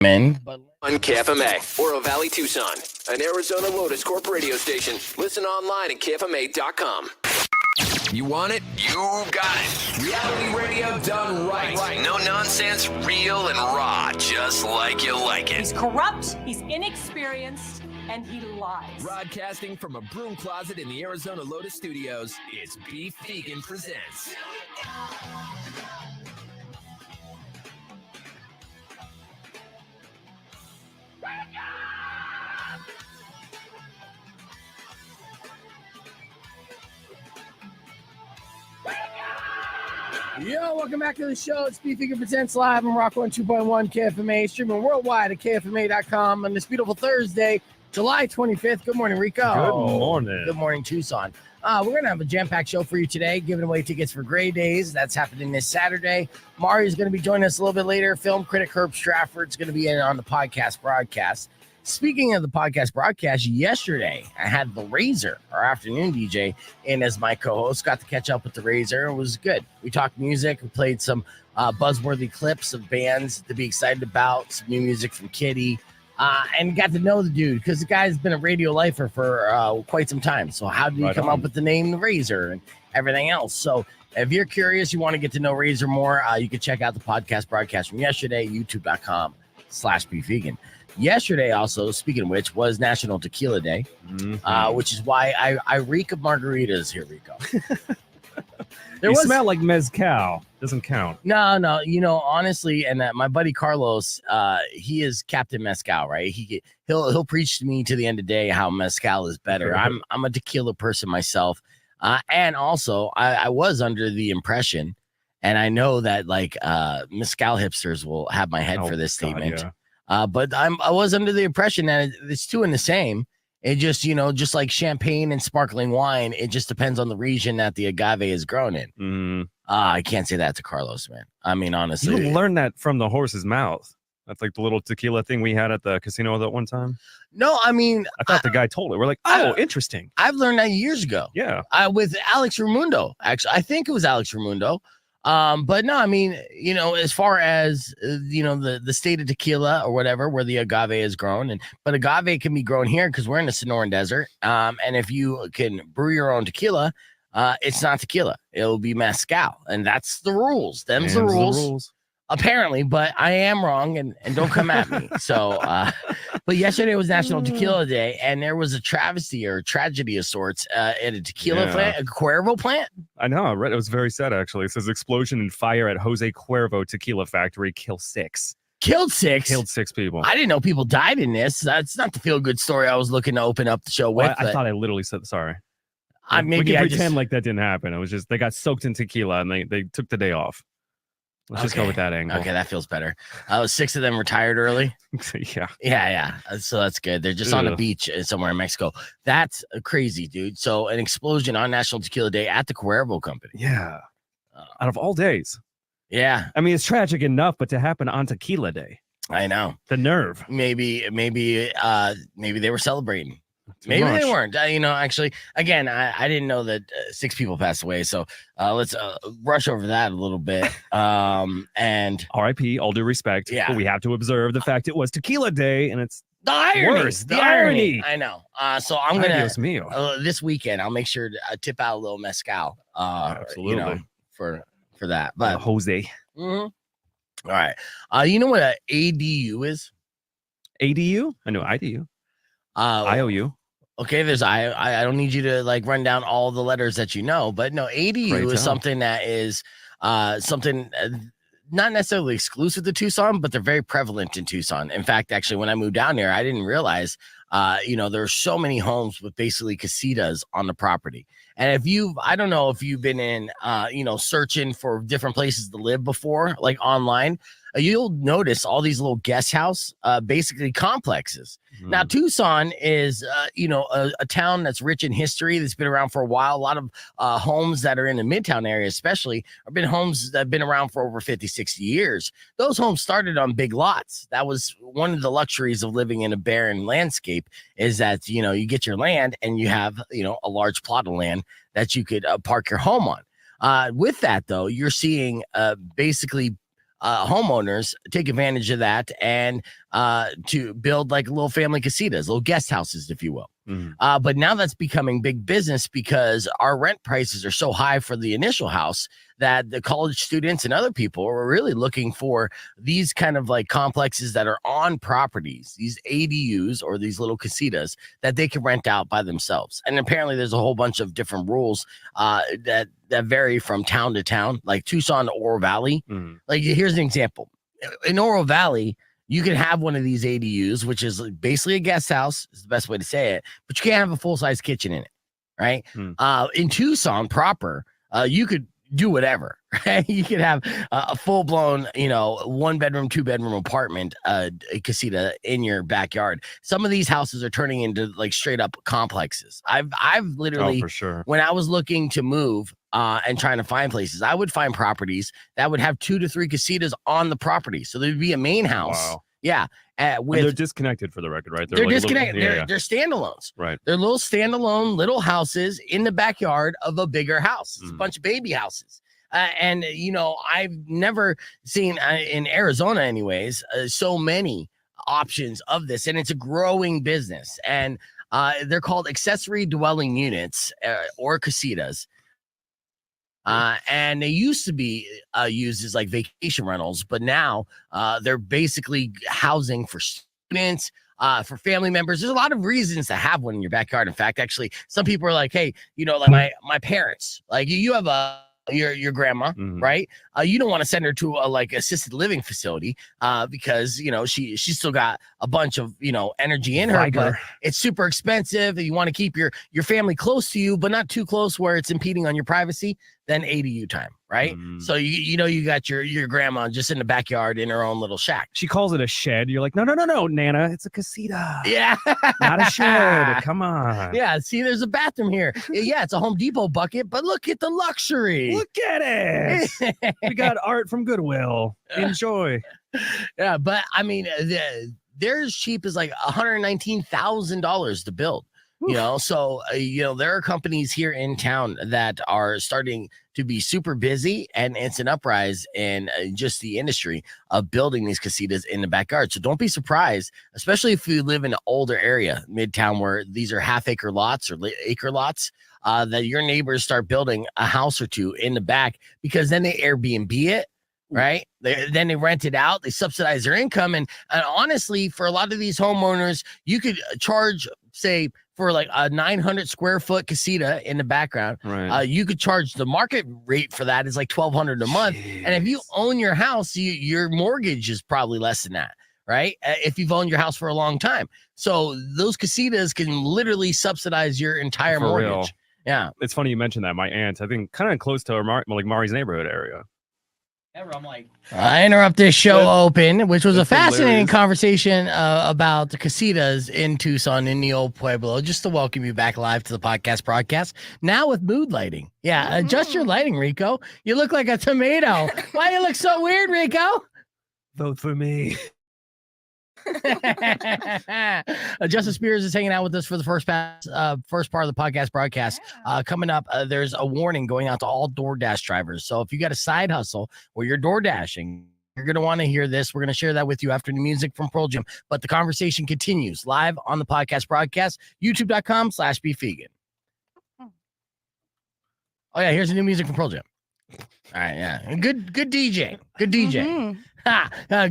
But on KFMA, Oro Valley, Tucson, an Arizona Lotus Corp radio station. Listen online at KFMA.com. You want it? You got it. Reality radio done right. No nonsense, real and raw, just like you like it. He's corrupt, he's inexperienced, and he lies. Broadcasting from a broom closet in the Arizona Lotus Studios, it's Beef Vegan Presents. Yo, welcome back to the show. It's Beef Vegan Presents live on Rock 102.1 KFMA, streaming worldwide at KFMA.com on this beautiful Thursday, July 25th. Good morning, Rico. Good morning. Good morning, Tucson. We're going to have a jam-packed show for you today, giving away tickets for Gray Days. That's happening this Saturday. Mari is going to be joining us a little bit later. Film critic Herb Stratford is going to be in on the podcast broadcast. Speaking of the podcast broadcast, yesterday I had the Razor, our afternoon DJ, in as my co-host. Got to catch up with the Razor. It was good. We talked music. We played some buzzworthy clips of bands to be excited about, some new music from Kitty, and got to know the dude because the guy's been a radio lifer for quite some time. So how did he come up with the name the Razor and everything else? So if you're curious, you want to get to know Razor more, you can check out the podcast broadcast from yesterday, youtube.com/beefvegan. Yesterday, also, speaking of which, was National Tequila Day, which is why I reek of margaritas here, Rico. You smell like mezcal. Doesn't count. No. You know, honestly, and my buddy Carlos, he is Captain Mezcal, right? He'll preach to me to the end of the day how mezcal is better. I'm a tequila person myself, and also I was under the impression, and I know that like mezcal hipsters will have my head for this statement. Yeah. But I was under the impression that it's two in the same. It just, just like champagne and sparkling wine, it just depends on the region that the agave is grown in. I can't say that to Carlos, man. I mean, honestly. You learned that from the horse's mouth. That's like the little tequila thing we had at the casino that one time. No, I mean. I thought the guy told it. We're like, oh, interesting. I've learned that years ago. Yeah. With Alex Raimundo, actually. I think it was Alex Raimundo. But no, I mean, as far as, the state of tequila or whatever, where the agave is grown, but agave can be grown here because we're in the Sonoran Desert. And if you can brew your own tequila, it's not tequila. It'll be mezcal. And that's the rules. Them's the rules. Apparently, but I am wrong and don't come at me. So, but yesterday was National Tequila Day, and there was a travesty or tragedy of sorts at a tequila plant, a Cuervo plant. I know. I read it was very sad, actually. It says explosion and fire at Jose Cuervo Tequila Factory killed 6. Killed 6? Killed 6 people. I didn't know people died in this. That's not the feel-good story I was looking to open up the show with. I thought I literally said sorry. Maybe we can pretend like that didn't happen. It was just they got soaked in tequila and they took the day off. Let's just go with that angle. Okay, that feels better. 6 of them retired early. Yeah. So that's good. They're just on a beach somewhere in Mexico. That's crazy, dude. So an explosion on National Tequila Day at the Cuervo Company. Yeah. Out of all days. Yeah. I mean, it's tragic enough, but to happen on Tequila Day. I know. The nerve. Maybe they were celebrating. Maybe they weren't. Actually, again, I didn't know that 6 people passed away. So let's rush over that a little bit. And R.I.P. All due respect. Yeah. But we have to observe the fact it was Tequila Day, and it's the irony. Worse. The irony. I know. So I'm gonna mio. This weekend. I'll make sure to tip out a little mezcal. Absolutely. For that. But Jose. All right. You know what an ADU is? ADU? I know IDU. IOU. Okay, there's I don't need you to like run down all the letters that you know, but no, ADU is something that is something not necessarily exclusive to Tucson, but they're very prevalent in Tucson. In fact, actually, when I moved down there, I didn't realize there are so many homes with basically casitas on the property. And I don't know if you've been in searching for different places to live before, like online, you'll notice all these little guest house, basically complexes. Now, Tucson is, a town that's rich in history, that's been around for a while. A lot of homes that are in the Midtown area, especially, have been homes that have been around for over 50, 60 years. Those homes started on big lots. That was one of the luxuries of living in a barren landscape, is that, you get your land and you have, a large plot of land that you could park your home on. With that, though, you're seeing basically homeowners take advantage of that and to build like little family casitas, little guest houses, if you will. But now that's becoming big business because our rent prices are so high for the initial house that the college students and other people are really looking for these kind of like complexes that are on properties, these ADUs or these little casitas that they can rent out by themselves. And apparently there's a whole bunch of different rules that vary from town to town, like Tucson to Oro Valley. Like here's an example. In Oro Valley, you can have one of these ADUs, which is basically a guest house, is the best way to say it, but you can't have a full-size kitchen in it, right? In Tucson proper, you could do whatever, right? You could have a full-blown, 1-bedroom, 2-bedroom apartment, a casita in your backyard. Some of these houses are turning into like straight-up complexes. I've literally, for sure. when I was looking to move and trying to find places, I would find properties that would have 2 to 3 casitas on the property. So there'd be a main house. Wow. Yeah. They're disconnected for the record, right? They're like disconnected. They're standalones. Right. They're little standalone little houses in the backyard of a bigger house. It's a bunch of baby houses. And I've never seen in Arizona anyways, so many options of this, and it's a growing business. And they're called accessory dwelling units or casitas. And they used to be used as like vacation rentals, but now they're basically housing for students, for family members. There's a lot of reasons to have one in your backyard. In fact, actually, some people are like, hey, like my parents, like you have your grandma, right? You don't want to send her to a like assisted living facility because she's still got a bunch of energy in her, but it's super expensive. You want to keep your family close to you, but not too close where it's impeding on your privacy. Then ADU time, right? So you got your grandma just in the backyard in her own little shack. She calls it a shed. You're like, no, Nana, it's a casita. Yeah, not a shed. Come on. Yeah, see, there's a bathroom here. Yeah, it's a Home Depot bucket, but look at the luxury. Look at it. We got art from Goodwill. Enjoy. Yeah, but I mean, they're as cheap as like $119,000 to build. So there are companies here in town that are starting to be super busy, and it's an uprise in just the industry of building these casitas in the backyard. So don't be surprised, especially if you live in an older area, Midtown, where these are half-acre lots or acre lots, that your neighbors start building a house or two in the back, because then they Airbnb it. Right. Then they rent it out. They subsidize their income. And honestly, for a lot of these homeowners, you could charge, say, for like a 900 square foot casita in the background. Right. You could charge the market rate for that is like $1,200 a month. And if you own your house, your mortgage is probably less than that. Right. If you've owned your house for a long time. So those casitas can literally subsidize your entire mortgage. Real. Yeah. It's funny you mentioned that. My aunt, I think kind of close to Mari's neighborhood area. I'm like, I interrupt this show open, which was a fascinating hilarious conversation about the casitas in Tucson, in the old Pueblo, just to welcome you back live to the podcast broadcast. Now with mood lighting. Yeah, adjust your lighting, Rico. You look like a tomato. Why you look so weird, Rico? Vote for me. Justin Spears is hanging out with us for the first part of the podcast broadcast. Coming up, there's a warning going out to all DoorDash drivers. So if you got a side hustle or you're door dashing, you're going to want to hear this. We're going to share that with you after the music from Pearl Jam. But the conversation continues live on the podcast broadcast, youtube.com/beefvegan. Oh yeah, here's the new music from Pearl Jam. All right, yeah, good DJ, good DJ.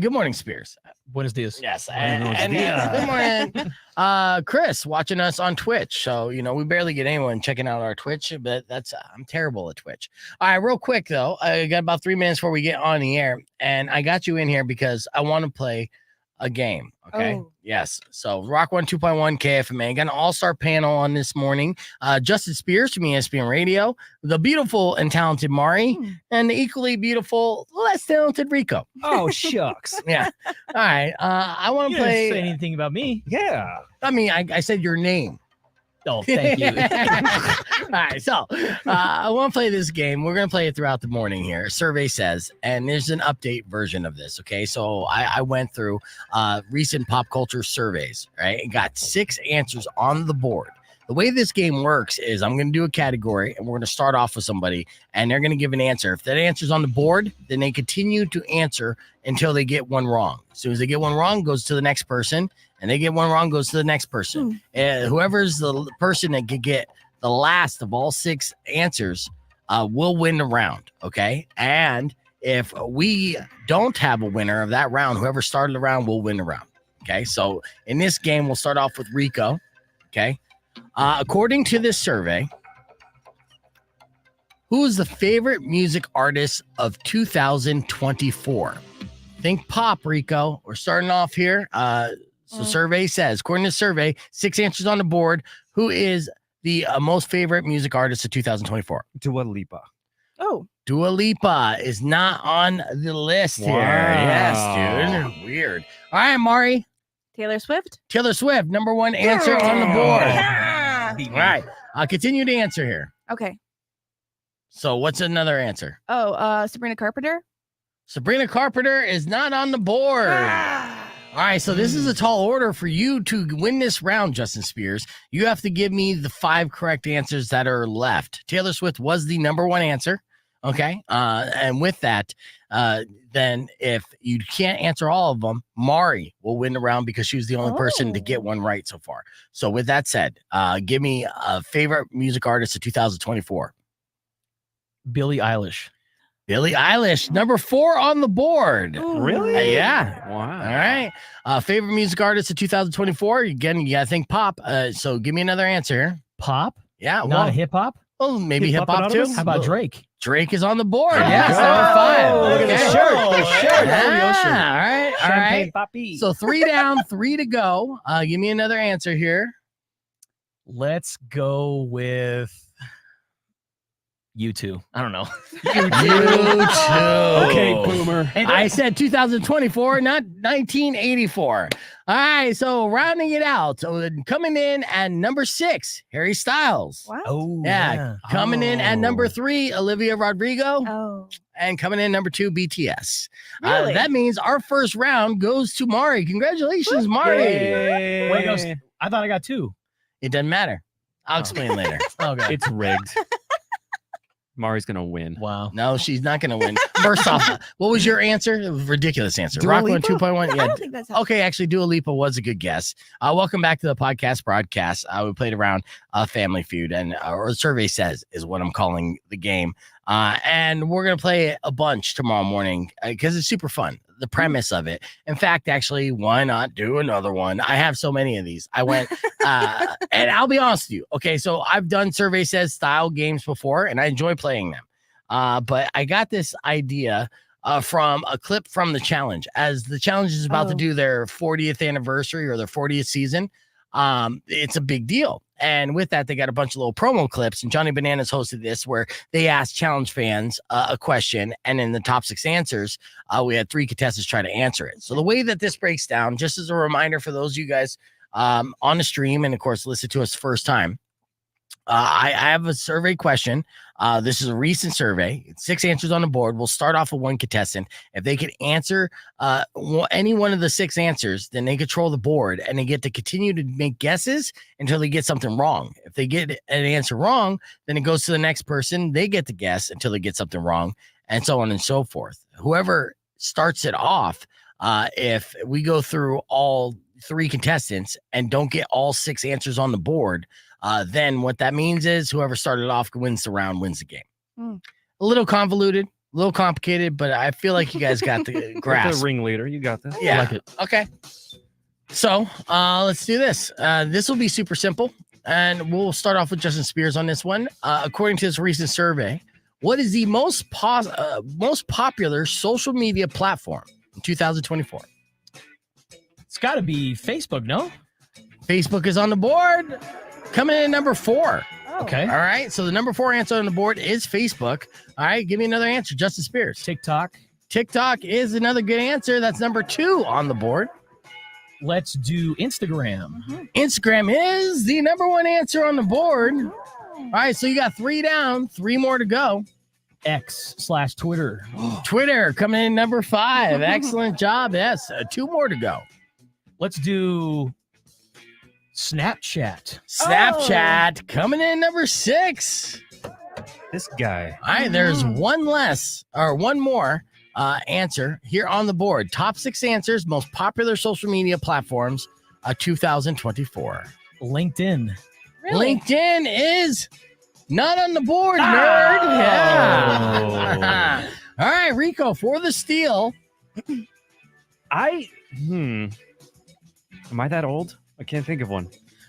Good morning, Spears. Buenos dias. Yes. Good morning. Chris watching us on Twitch. So, we barely get anyone checking out our Twitch, but I'm terrible at Twitch. All right, real quick though. I got about 3 minutes before we get on the air, and I got you in here because I want to play a game. Okay. Oh. Yes. So Rock 102.1 KFMA. Got an all-star panel on this morning. Justin Spears from ESPN Radio, the beautiful and talented Mari, and the equally beautiful, less talented Rico. Oh, shucks. Yeah. All right. I want You to play. didn't say anything about me. Yeah. I mean, I said your name. Oh, thank you. All right, so I want to play this game. We're going to play it throughout the morning here. Survey says, and there's an update version of this, okay? So I went through recent pop culture surveys, right? And got 6 answers on the board. The way this game works is I'm going to do a category and we're going to start off with somebody and they're going to give an answer. If that answer's on the board, then they continue to answer until they get one wrong. As soon as they get one wrong, goes to the next person, and they get one wrong, goes to the next person. Whoever's the person that could get the last of all 6 answers will win the round, okay? And if we don't have a winner of that round, whoever started the round will win the round, okay? So in this game, we'll start off with Rico, okay? According to this survey, who is the favorite music artist of 2024? Think pop, Rico. We're starting off here. So survey says, according to the survey, 6 answers on the board. Who is the most favorite music artist of 2024? Dua Lipa. Oh, Dua Lipa is not on the list here. Yes, dude. Weird. All right, Mari. Taylor Swift. Taylor Swift, number 1 answer on the board. Yeah. All right. I'll continue to answer here. Okay. So what's another answer? Oh, Sabrina Carpenter. Sabrina Carpenter is not on the board. All right, so this is a tall order for you to win this round, Justin Spears. You have to give me the 5 correct answers that are left. Taylor Swift was the number 1 answer, okay? And with that, then if you can't answer all of them, Mari will win the round because she was the only person to get one right so far. So with that said, give me a favorite music artist of 2024. Billie Eilish. Billie Eilish, number 4 on the board. Really? Yeah. Wow. All right. Favorite music artist of 2024. Again, you got to think pop. So give me another answer here. Pop? Yeah. Not hip hop? Well, maybe hip Hip-hop hop too. anonymous? How about Drake? Drake is on the board. There you Yes, go. number 5. Look at the Okay. shirt. The shirt. Yeah. All right. All right. Papi. So 3 down, 3 to go. Give me another answer here. Let's go with U2. I don't know. You too. Okay, boomer. I said 2024, not 1984. All right, so rounding it out. So coming in at number 6, Harry Styles. What? Oh, Yeah, coming in at number 3, Olivia Rodrigo. Oh. And coming in number 2, BTS. Really? That means our first round goes to Mari. Congratulations, Mari. Wait, no, I thought I got 2. It doesn't matter. I'll explain later. Okay. It's rigged. Mari's gonna win. Wow. No, she's not going to win. First off, what was your answer? It was a ridiculous answer. Dua Rock 1 Lipa? 2.1. I Yeah. don't think that's how. Okay, actually, Dua Lipa was a good guess. Welcome back to the podcast broadcast. We played around Family Feud, and or the survey says is what I'm calling the game. And we're gonna play a bunch tomorrow morning because it's super fun. The premise of it. In fact, actually, why not do another one? I have so many of these. I went, and I'll be honest with you. Okay, so I've done survey says style games before, and I enjoy playing them. But I got this idea from a clip from the challenge. As the challenge is about to do their 40th anniversary or their 40th season, it's a big deal. And with that, they got a bunch of little promo clips. And Johnny Bananas hosted this where they asked challenge fans a question. And in the top 6 answers, we had 3 contestants try to answer it. So the way that this breaks down, just as a reminder for those of you guys on the stream and, of course, listen to us first time, I have a survey question. This is a recent survey. It's 6 answers on the board. We'll start off with 1 contestant. If they can answer any one of the 6 answers, then they control the board and they get to continue to make guesses until they get something wrong. If they get an answer wrong, then it goes to the next person. They get to guess until they get something wrong, and so on and so forth. Whoever starts it off, if we go through all 3 contestants and don't get all 6 answers on the board, then what that means is whoever started off wins the round, wins the game. A little convoluted, a little complicated, but I feel like you guys got the You're grasp. the ringleader. You got this. Yeah. I like it. Okay. So let's do this. This will be super simple, and we'll start off with Justin Spears on this one. According to this recent survey, what is the most popular social media platform in 2024? It's got to be Facebook, no? Facebook is on the board. Coming in at number 4. Okay. All right. So the number 4 answer on the board is Facebook. All right. Give me another answer. Justin Spears. TikTok. TikTok is another good answer. That's number 2 on the board. Let's do Instagram. Instagram is the number 1 answer on the board. All right. So you got 3 down, 3 more to go. X/Twitter. Twitter coming in number 5. Excellent job. Yes. 2 more to go. Let's do Snapchat coming in number 6. This guy. All right, there's one more answer here on the board. Top 6 answers, most popular social media platforms, 2024. LinkedIn. Really? LinkedIn is not on the board, nerd. Yeah. All right, Rico, for the steal. Am I that old? I can't think of one.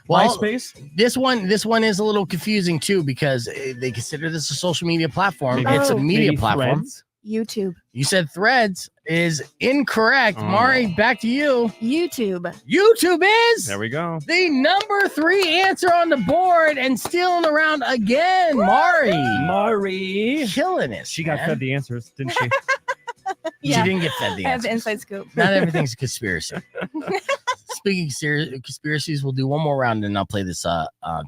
Well, MySpace. This one is a little confusing too because they consider this a social media platform. Maybe- It's a media Maybe platform. Threads? YouTube. You said Threads is incorrect. Oh. Mari, back to you. YouTube. YouTube is There we go. the number 3 answer on the board and stealing around again. Mari killing it. She got man. fed the answers, didn't she? She didn't get fed the I have the answer. inside scoop. Not everything's a conspiracy. Speaking of conspiracies, we'll do one more round and I'll play this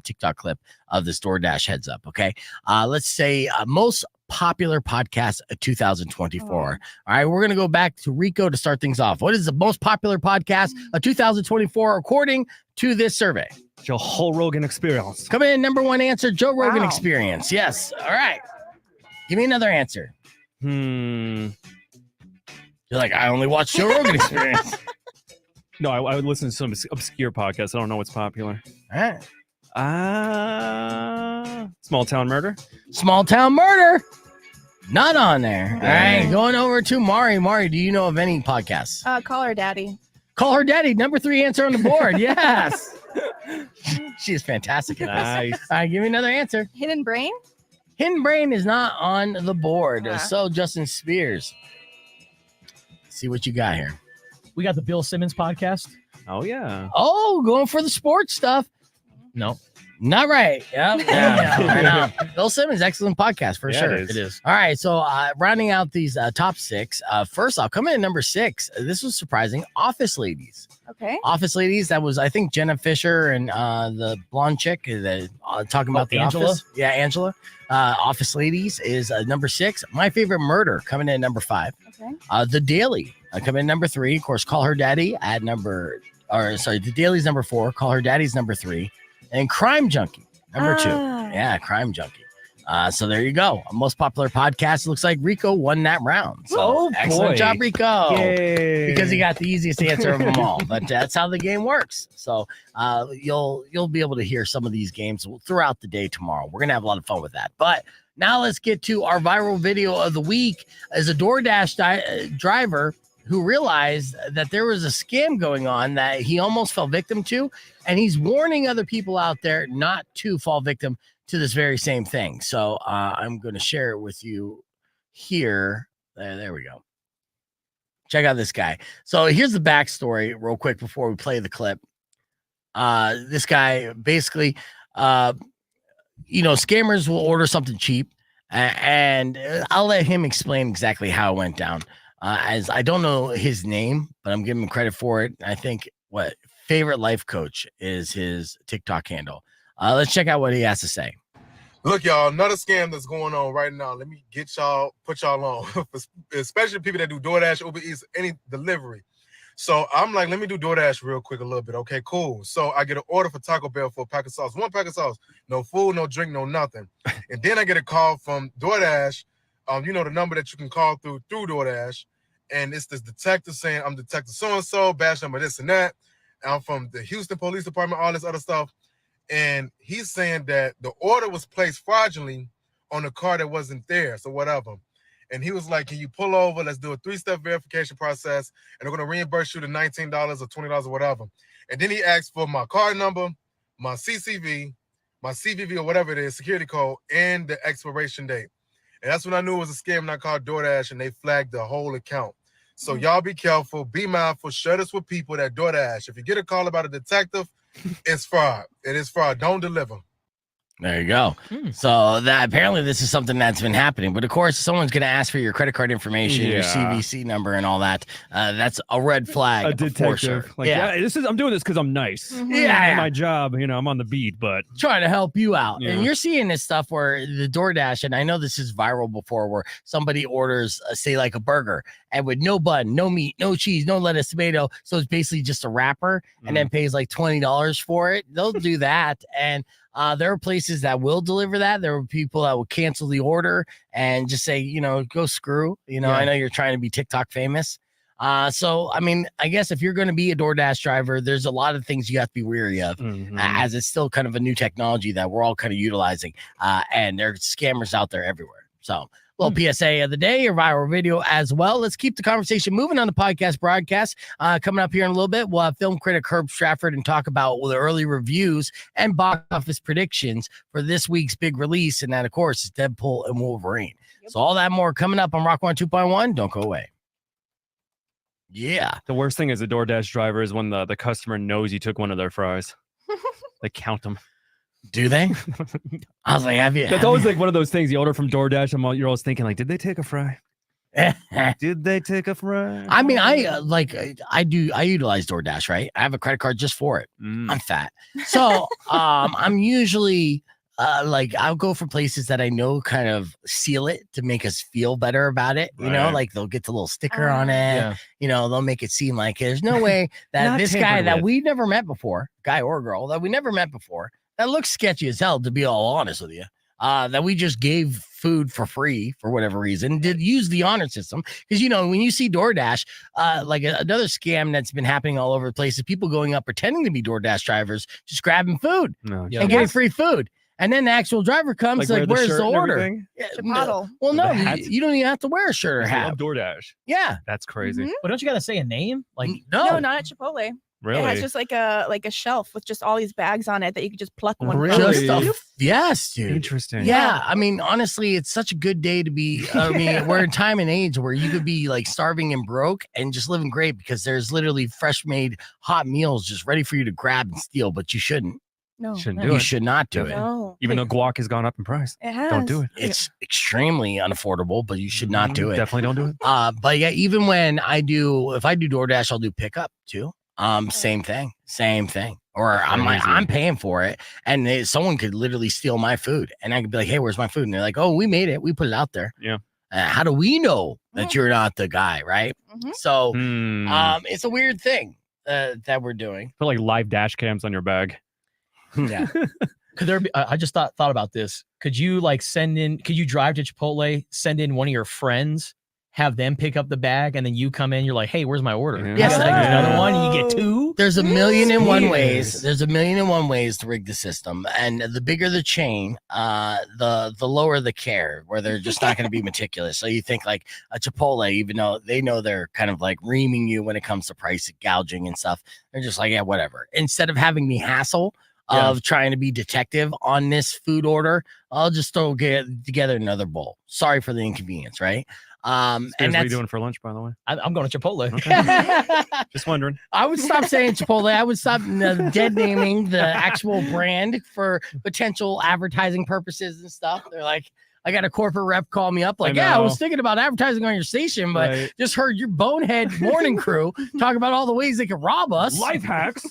TikTok clip of this DoorDash heads up. Okay. Let's say most popular podcast of 2024. All right. We're going to go back to Rico to start things off. What is the most popular podcast of 2024 according to this survey? Your whole Rogan experience. Come in. Number 1 answer, Joe Rogan Wow. Experience. Yes. All right. Give me another answer. Hmm. You're like, I only watch Joe Rogan Experience. No, I would listen to some obscure podcasts. I don't know what's popular. All right. Small Town Murder. Small Town Murder. Not on there. All right. Going over to Mari. Mari, do you know of any podcasts? Call her daddy. Call Her Daddy. Number 3 answer on the board. Yes. She is fantastic at this. Nice. All right. Give me another answer. Hidden Brain. Hidden Brain is not on the board. Ah. So, Justin Spears. See what you got here. We got the Bill Simmons podcast. Oh yeah. Oh, going for the sports stuff. No. Not right. Yep. Yeah. I know. Bill Simmons, excellent podcast for Yeah, sure. it is. All right. So rounding out these top 6, first off, coming in at number 6. This was surprising. Office Ladies. Okay. Office Ladies. That was, I think, Jenna Fisher and the blonde chick that talking about the Angela? Office. Yeah, Angela. Office Ladies is number 6. My Favorite Murder coming in at number 5. Okay. The Daily coming in number 3. Of course, Call Her Daddy at The Daily's number 4. Call Her Daddy's number 3. And Crime Junkie, number 2. Ah. Yeah, Crime Junkie. So there you go. Most popular podcast. Looks like Rico won that round. So Oh, excellent boy. job, Rico. Yay. Because he got the easiest answer of them all. But that's how the game works. So you'll be able to hear some of these games throughout the day tomorrow. We're gonna have a lot of fun with that. But now let's get to our viral video of the week. As a DoorDash driver who realized that there was a scam going on that he almost fell victim to, and he's warning other people out there not to fall victim to this very same thing. So I'm going to share it with you here. There we go. Check out this guy. So here's the backstory real quick before we play the clip. This guy basically, scammers will order something cheap, and I'll let him explain exactly how it went down. As I don't know his name, but I'm giving him credit for it. I think Favorite Life Coach is his TikTok handle. Let's check out what he has to say. Look, y'all, another scam that's going on right now. Let me put y'all on, especially people that do DoorDash, Uber Eats, any delivery. So I'm like, let me do DoorDash real quick a little bit. Okay, cool. So I get an order for Taco Bell for a pack of sauce. 1 pack of sauce. No food, no drink, no nothing. And then I get a call from DoorDash, the number that you can call through DoorDash. And it's this detective saying, I'm Detective so-and-so, badge number this and that. And I'm from the Houston Police Department, all this other stuff. And he's saying that the order was placed fraudulently on a car that wasn't there, so whatever. And he was like, can you pull over? Let's do a 3-step verification process, and we're going to reimburse you the $19 or $20 or whatever. And then he asked for my card number, my CCV, my CVV or whatever it is, security code, and the expiration date. And that's when I knew it was a scam, and I called DoorDash, and they flagged the whole account. So y'all be careful, be mindful, share this with people that DoorDash. If you get a call about a detective, it's fraud. It is fraud. Don't deliver. There you go. So that apparently this is something that's been happening. But of course, someone's going to ask for your credit card information, your CVC number, and all that. That's a red flag. A for detective. sure. Like, I'm doing this because I'm nice. Yeah. My job, I'm on the beat, but trying to help you out. Yeah. And you're seeing this stuff where the DoorDash, and I know this is viral before, where somebody orders, say, like a burger, and with no bun, no meat, no cheese, no lettuce, tomato. So it's basically just a wrapper and then pays like $20 for it. They'll do that. And there are places that will deliver that. There are people that will cancel the order and just say, go screw. I know you're trying to be TikTok famous. So, I mean, I guess if you're going to be a DoorDash driver, there's a lot of things you have to be weary of as it's still kind of a new technology that we're all kind of utilizing. And there's scammers out there everywhere. So, little PSA of the day, your viral video as well. Let's keep the conversation moving on the podcast broadcast. Coming up here in a little bit, we'll have film critic Herb Stratford and talk about the early reviews and box office predictions for this week's big release. And that, of course, is Deadpool and Wolverine. So all that more coming up on Rock 1 2.1. Don't go away. Yeah. The worst thing as a DoorDash driver is when the customer knows you took one of their fries. They count them. Do they? I was like, That's always like one of those things you order from DoorDash. You're always thinking like, did they take a fry? Did they take a fry? I mean, I utilize DoorDash, right? I have a credit card just for it. I'm fat. So I'm usually I'll go for places that I know kind of seal it to make us feel better about it. Like they'll get the little sticker on it. They'll make it seem like there's no way that this guy that we never met before, guy or girl that we never met before, that looks sketchy as hell, to be all honest with you, that we just gave food for free for whatever reason, did use the honor system. Because, when you see DoorDash, another scam that's been happening all over the place is people going up pretending to be DoorDash drivers, just grabbing food and getting free food. And then the actual driver comes like where's the order? Chipotle. Well, no, you don't even have to wear a shirt or hat. DoorDash. Yeah. That's crazy. But don't you got to say a name? Like No, not at Chipotle. Really? It has just like a shelf with just all these bags on it that you can just pluck one. Really? Yes, dude. Interesting. Yeah. I mean, honestly, it's such a good day to be. I mean, we're in time and age where you could be like starving and broke and just living great because there's literally fresh made hot meals just ready for you to grab and steal, but you shouldn't. No, you should not do it. No. Even though guac has gone up in price. It has. Don't do it. It's extremely unaffordable, but you should not do it. Definitely don't do it. But yeah, even when if I do DoorDash, I'll do pickup too. Same thing. Or I'm paying for it, and someone could literally steal my food, and I could be like, "Hey, where's my food?" And they're like, "Oh, we made it. We put it out there." Yeah. How do we know that you're not the guy, right? So, it's a weird thing that we're doing. Put like live dash cams on your bag. Yeah. Could there be? I just thought about this. Could you could you drive to Chipotle, send in one of your friends, have them pick up the bag, and then you come in, you're like, hey, where's my order? Yes, another one, you get two. There's a million and one ways. There's a million and one ways to rig the system. And the bigger the chain, the lower the care, where they're just not going to be meticulous. So you think like a Chipotle, even though they know they're kind of like reaming you when it comes to price gouging and stuff, they're just like, yeah, whatever. Instead of having the hassle of trying to be detective on this food order, I'll just get together another bowl. Sorry for the inconvenience, right? And what are you doing for lunch, by the way? I'm going to Chipotle. Okay. Just wondering. I would stop saying Chipotle. I would stop dead naming the actual brand for potential advertising purposes and stuff. They're like, I got a corporate rep call me up like, I was thinking about advertising on your station, but just heard your bonehead morning crew talk about all the ways they could rob us. Life hacks.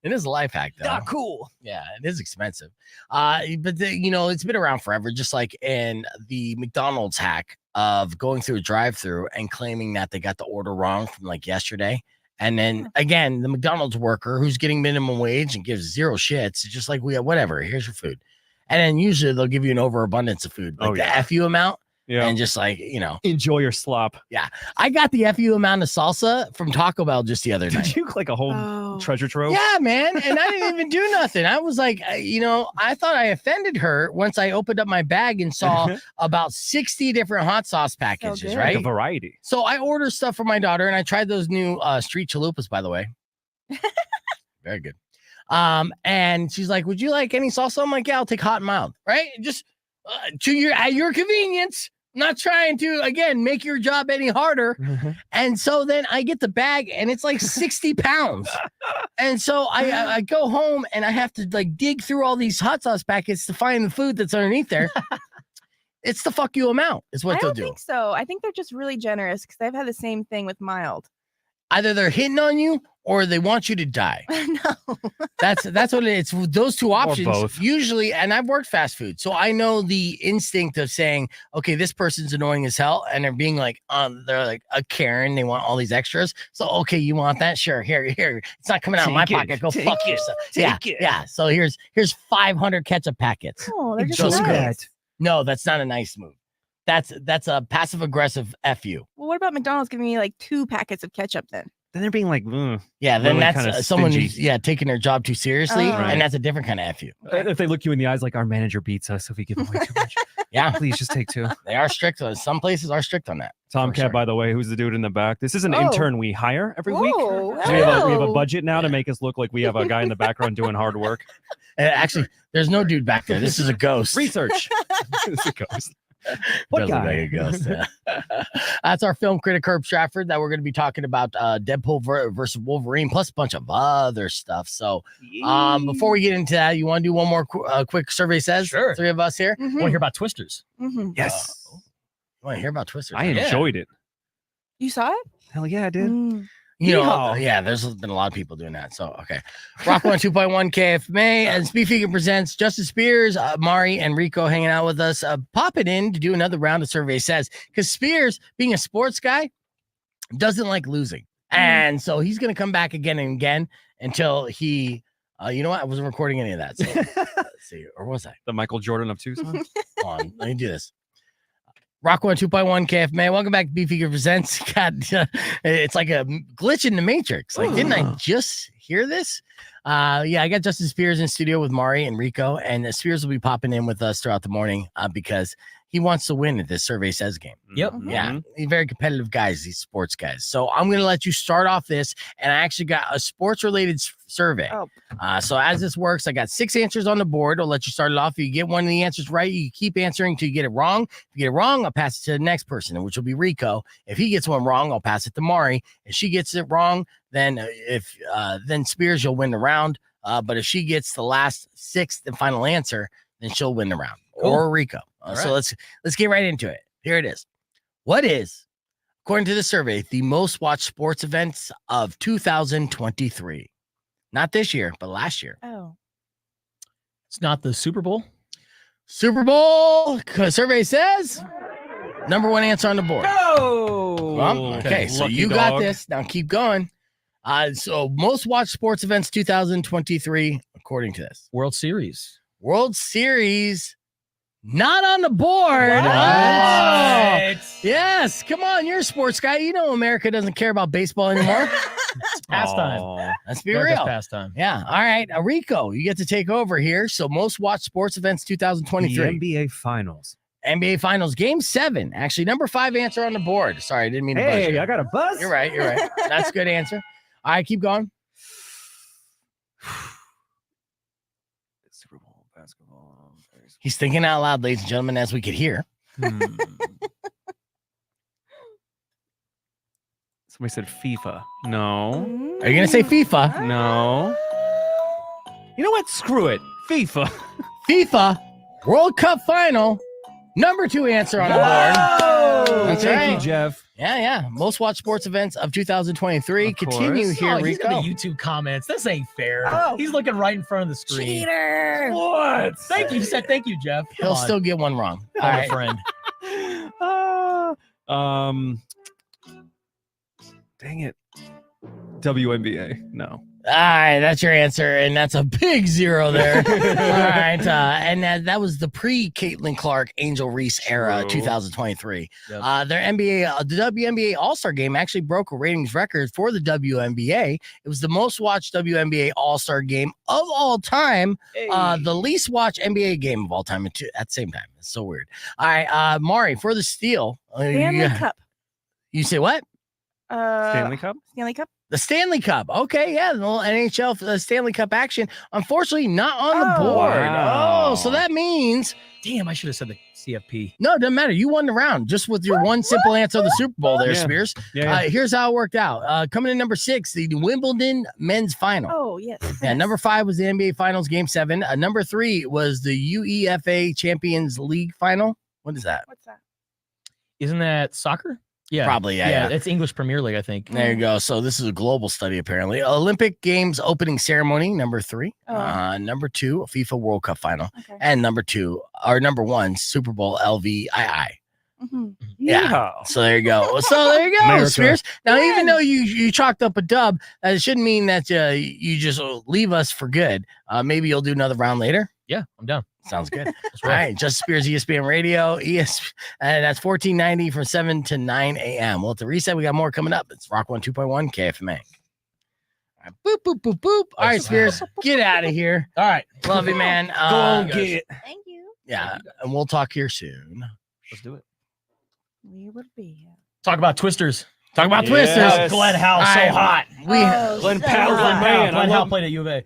It is a life hack, though. Not cool. Yeah, it is expensive. But it's been around forever, just like in the McDonald's hack of going through a drive-through and claiming that they got the order wrong from like yesterday. And then again, the McDonald's worker who's getting minimum wage and gives zero shits, it's just like, whatever, here's your food. And then usually they'll give you an overabundance of food, like the FU amount. Yeah. And just like, enjoy your slop. Yeah. I got the FU amount of salsa from Taco Bell just the other night. Did you like a whole treasure trove? Yeah, man. And I didn't even do nothing. I was like, I thought I offended her once I opened up my bag and saw about 60 different hot sauce packages, right? Like a variety. So I ordered stuff for my daughter and I tried those new street chalupas, by the way. Very good. And she's like, would you like any salsa? I'm like, yeah, I'll take hot and mild, right? Just at your convenience. Not trying to, again, make your job any harder. And so then I get the bag and it's like 60 pounds. And so I go home and I have to like dig through all these hot sauce packets to find the food that's underneath there. It's the fuck you amount is what they'll do. I don't think so. I think they're just really generous because I've had the same thing with mild. Either they're hitting on you or they want you to die. No. That's what it's. Those two options both. usually. And I've worked fast food, so I know the instinct of saying, okay, this person's annoying as hell, and they're being like, they're like a Karen. They want all these extras. So okay, you want that? Sure, here. It's not coming out of my pocket. Go fuck yourself. Yeah. So here's 500 ketchup packets. Oh, they're just Just nice. that. No, that's not a nice move. That's a passive aggressive fu. Well, what about McDonald's giving me like 2 packets of ketchup then? Then they're being like, Yeah, then really that's kinda someone stingy. who's taking their job too seriously, Oh. and that's a different kind of fu. if they look you in the eyes like our manager beats us if we give away too much. Yeah, Please just take 2. they are strict. Some places are strict on that. Tomcat, sure. by the way, who's the dude in the back? This is an Oh. intern we hire every week. Oh, So we have a hello. budget now to make us look like we have a guy in the background doing hard work. Actually, there's no dude back there. This is a ghost. Research. It's a ghost. Does What look guy? like a ghost, yeah. That's our film critic Herb Stratford that we're going to be talking about Deadpool versus Wolverine, plus a bunch of other stuff. So before we get into that, you want to do one more quick survey says? Sure. 3 of us here. Want to hear about Twisters? Yes. You want to hear about Twisters? I enjoyed it. You saw it? Hell yeah, I did. You know, Yeehaw. yeah, there's been a lot of people doing that. So, okay. Rock 102.1 KFMA and Speedfigure presents Justin Spears, Mari, and Rico hanging out with us, popping in to do another round of Survey Says. Because Spears, being a sports guy, doesn't like losing. And so he's going to come back again and again until he, you know what? I wasn't recording any of that. So let's see. Or was I? The Michael Jordan of Tucson. Hold on. Let me do this. Rock 102.1 KFMA. Welcome back to B-Figure Presents. God, it's like a glitch in the Matrix. Like, didn't I just hear this? Yeah, I got Justin Spears in studio with Mari and Rico, and Spears will be popping in with us throughout the morning because he wants to win at this Survey Says game. Yep. Yeah, he's very competitive guys, these sports guys. So I'm going to let you start off this, and I actually got a sports-related survey. Oh. So as this works, I got 6 answers on the board. I'll let you start it off. If you get one of the answers right, you keep answering until you get it wrong. If you get it wrong, I'll pass it to the next person, which will be Rico. If he gets one wrong, I'll pass it to Mari. If she gets it wrong, then then Spears, you'll win the round. But if she gets the last 6th and final answer, then she'll win the round. Cool. Or Rico. So right. let's get right into it. Here it is. What is, according to the survey, the most watched sports events of 2023? Not this year, but last year. Oh. It's not the Super Bowl. Super Bowl, survey says number 1 answer on the board. Oh, Okay, so lucky you got dog. this. Now keep going. So most watched sports events 2023, according to this. World Series. World Series, not on the board. What? Oh, yes, come on, you're a sports guy. You know America doesn't care about baseball anymore. It's pastime. Aw. Let's be America's real. pastime. Yeah. All right, Rico, you get to take over here. So most watched sports events The 2023. NBA Finals. NBA Finals, Game 7. Actually, number 5 answer on the board. Sorry, I didn't mean to buzz Hey, you. I got a buzz. You're right. That's a good answer. All right, keep going. Super Bowl basketball. He's thinking out loud, ladies and gentlemen, as we could hear. Somebody said FIFA. No. Are you going to say FIFA? No. You know what? Screw it. FIFA. FIFA World Cup Final. Number 2 answer on the board. That's Thank right. you, Jeff. Yeah. Most watched sports events of 2023. Of Continue course. here, Oh, he's in Rico. the YouTube comments. This ain't fair. Oh. He's looking right in front of the screen. Cheater. What? Thank you. He said thank you, Jeff. Come He'll on. still get one wrong. All Call a right. friend. Dang it. WNBA. No. All right, that's your answer, and that's a big 0 there. All right, and that was the pre-Caitlin Clark, Angel Reese era, True. 2023. Yep. Their NBA, the WNBA All-Star Game actually broke a ratings record for the WNBA. It was the most watched WNBA All-Star Game of all time, the least watched NBA game of all time at the same time. It's so weird. All right, Mari, for the steal, Stanley Cup. you say what? Stanley Cup? Stanley Cup. The Stanley Cup. Okay, yeah, the little NHL Stanley Cup action. Unfortunately, not on the Oh. board. Wow. Oh, so that means Damn, I should have said the CFP. no, it doesn't matter. You won the round just with your one simple answer of the Super Bowl there, Yeah. Spears. Yeah. Here's how it worked out. Coming in number 6, the Wimbledon men's final. Oh, yes. Yeah, number 5 was the NBA Finals Game 7. Number 3 was the UEFA Champions League final. What is that? What's that? Isn't that soccer? Yeah, Probably, yeah. It's English Premier League, I think. There you go. So this is a global study, apparently. Olympic Games opening ceremony, number 3. Number 2, FIFA World Cup final. Okay. And number 1, Super Bowl LVII. Mm-hmm. Yeah. So there you go. America. Spears. Now, even though you chalked up a dub, that shouldn't mean that you just leave us for good. Maybe you'll do another round later. Yeah, I'm down. Sounds good. All right. Just Spears, ESPN Radio. And that's 1490 from 7 to 9 a.m. Well, at the reset, we got more coming up. It's Rock 102.1 KFMA. All right, boop, boop, boop, boop. All right, Spears, get out of here. All right. Love you, man. Go get it. Thank you. Yeah. And we'll talk here soon. Let's do it. We will be here. Talk about Twisters. Talk about Yes. Twisters. Glenn Howe, so All right. hot. Glenn Powell's Glenn the man. Howe, Glenn Howe played at U of A.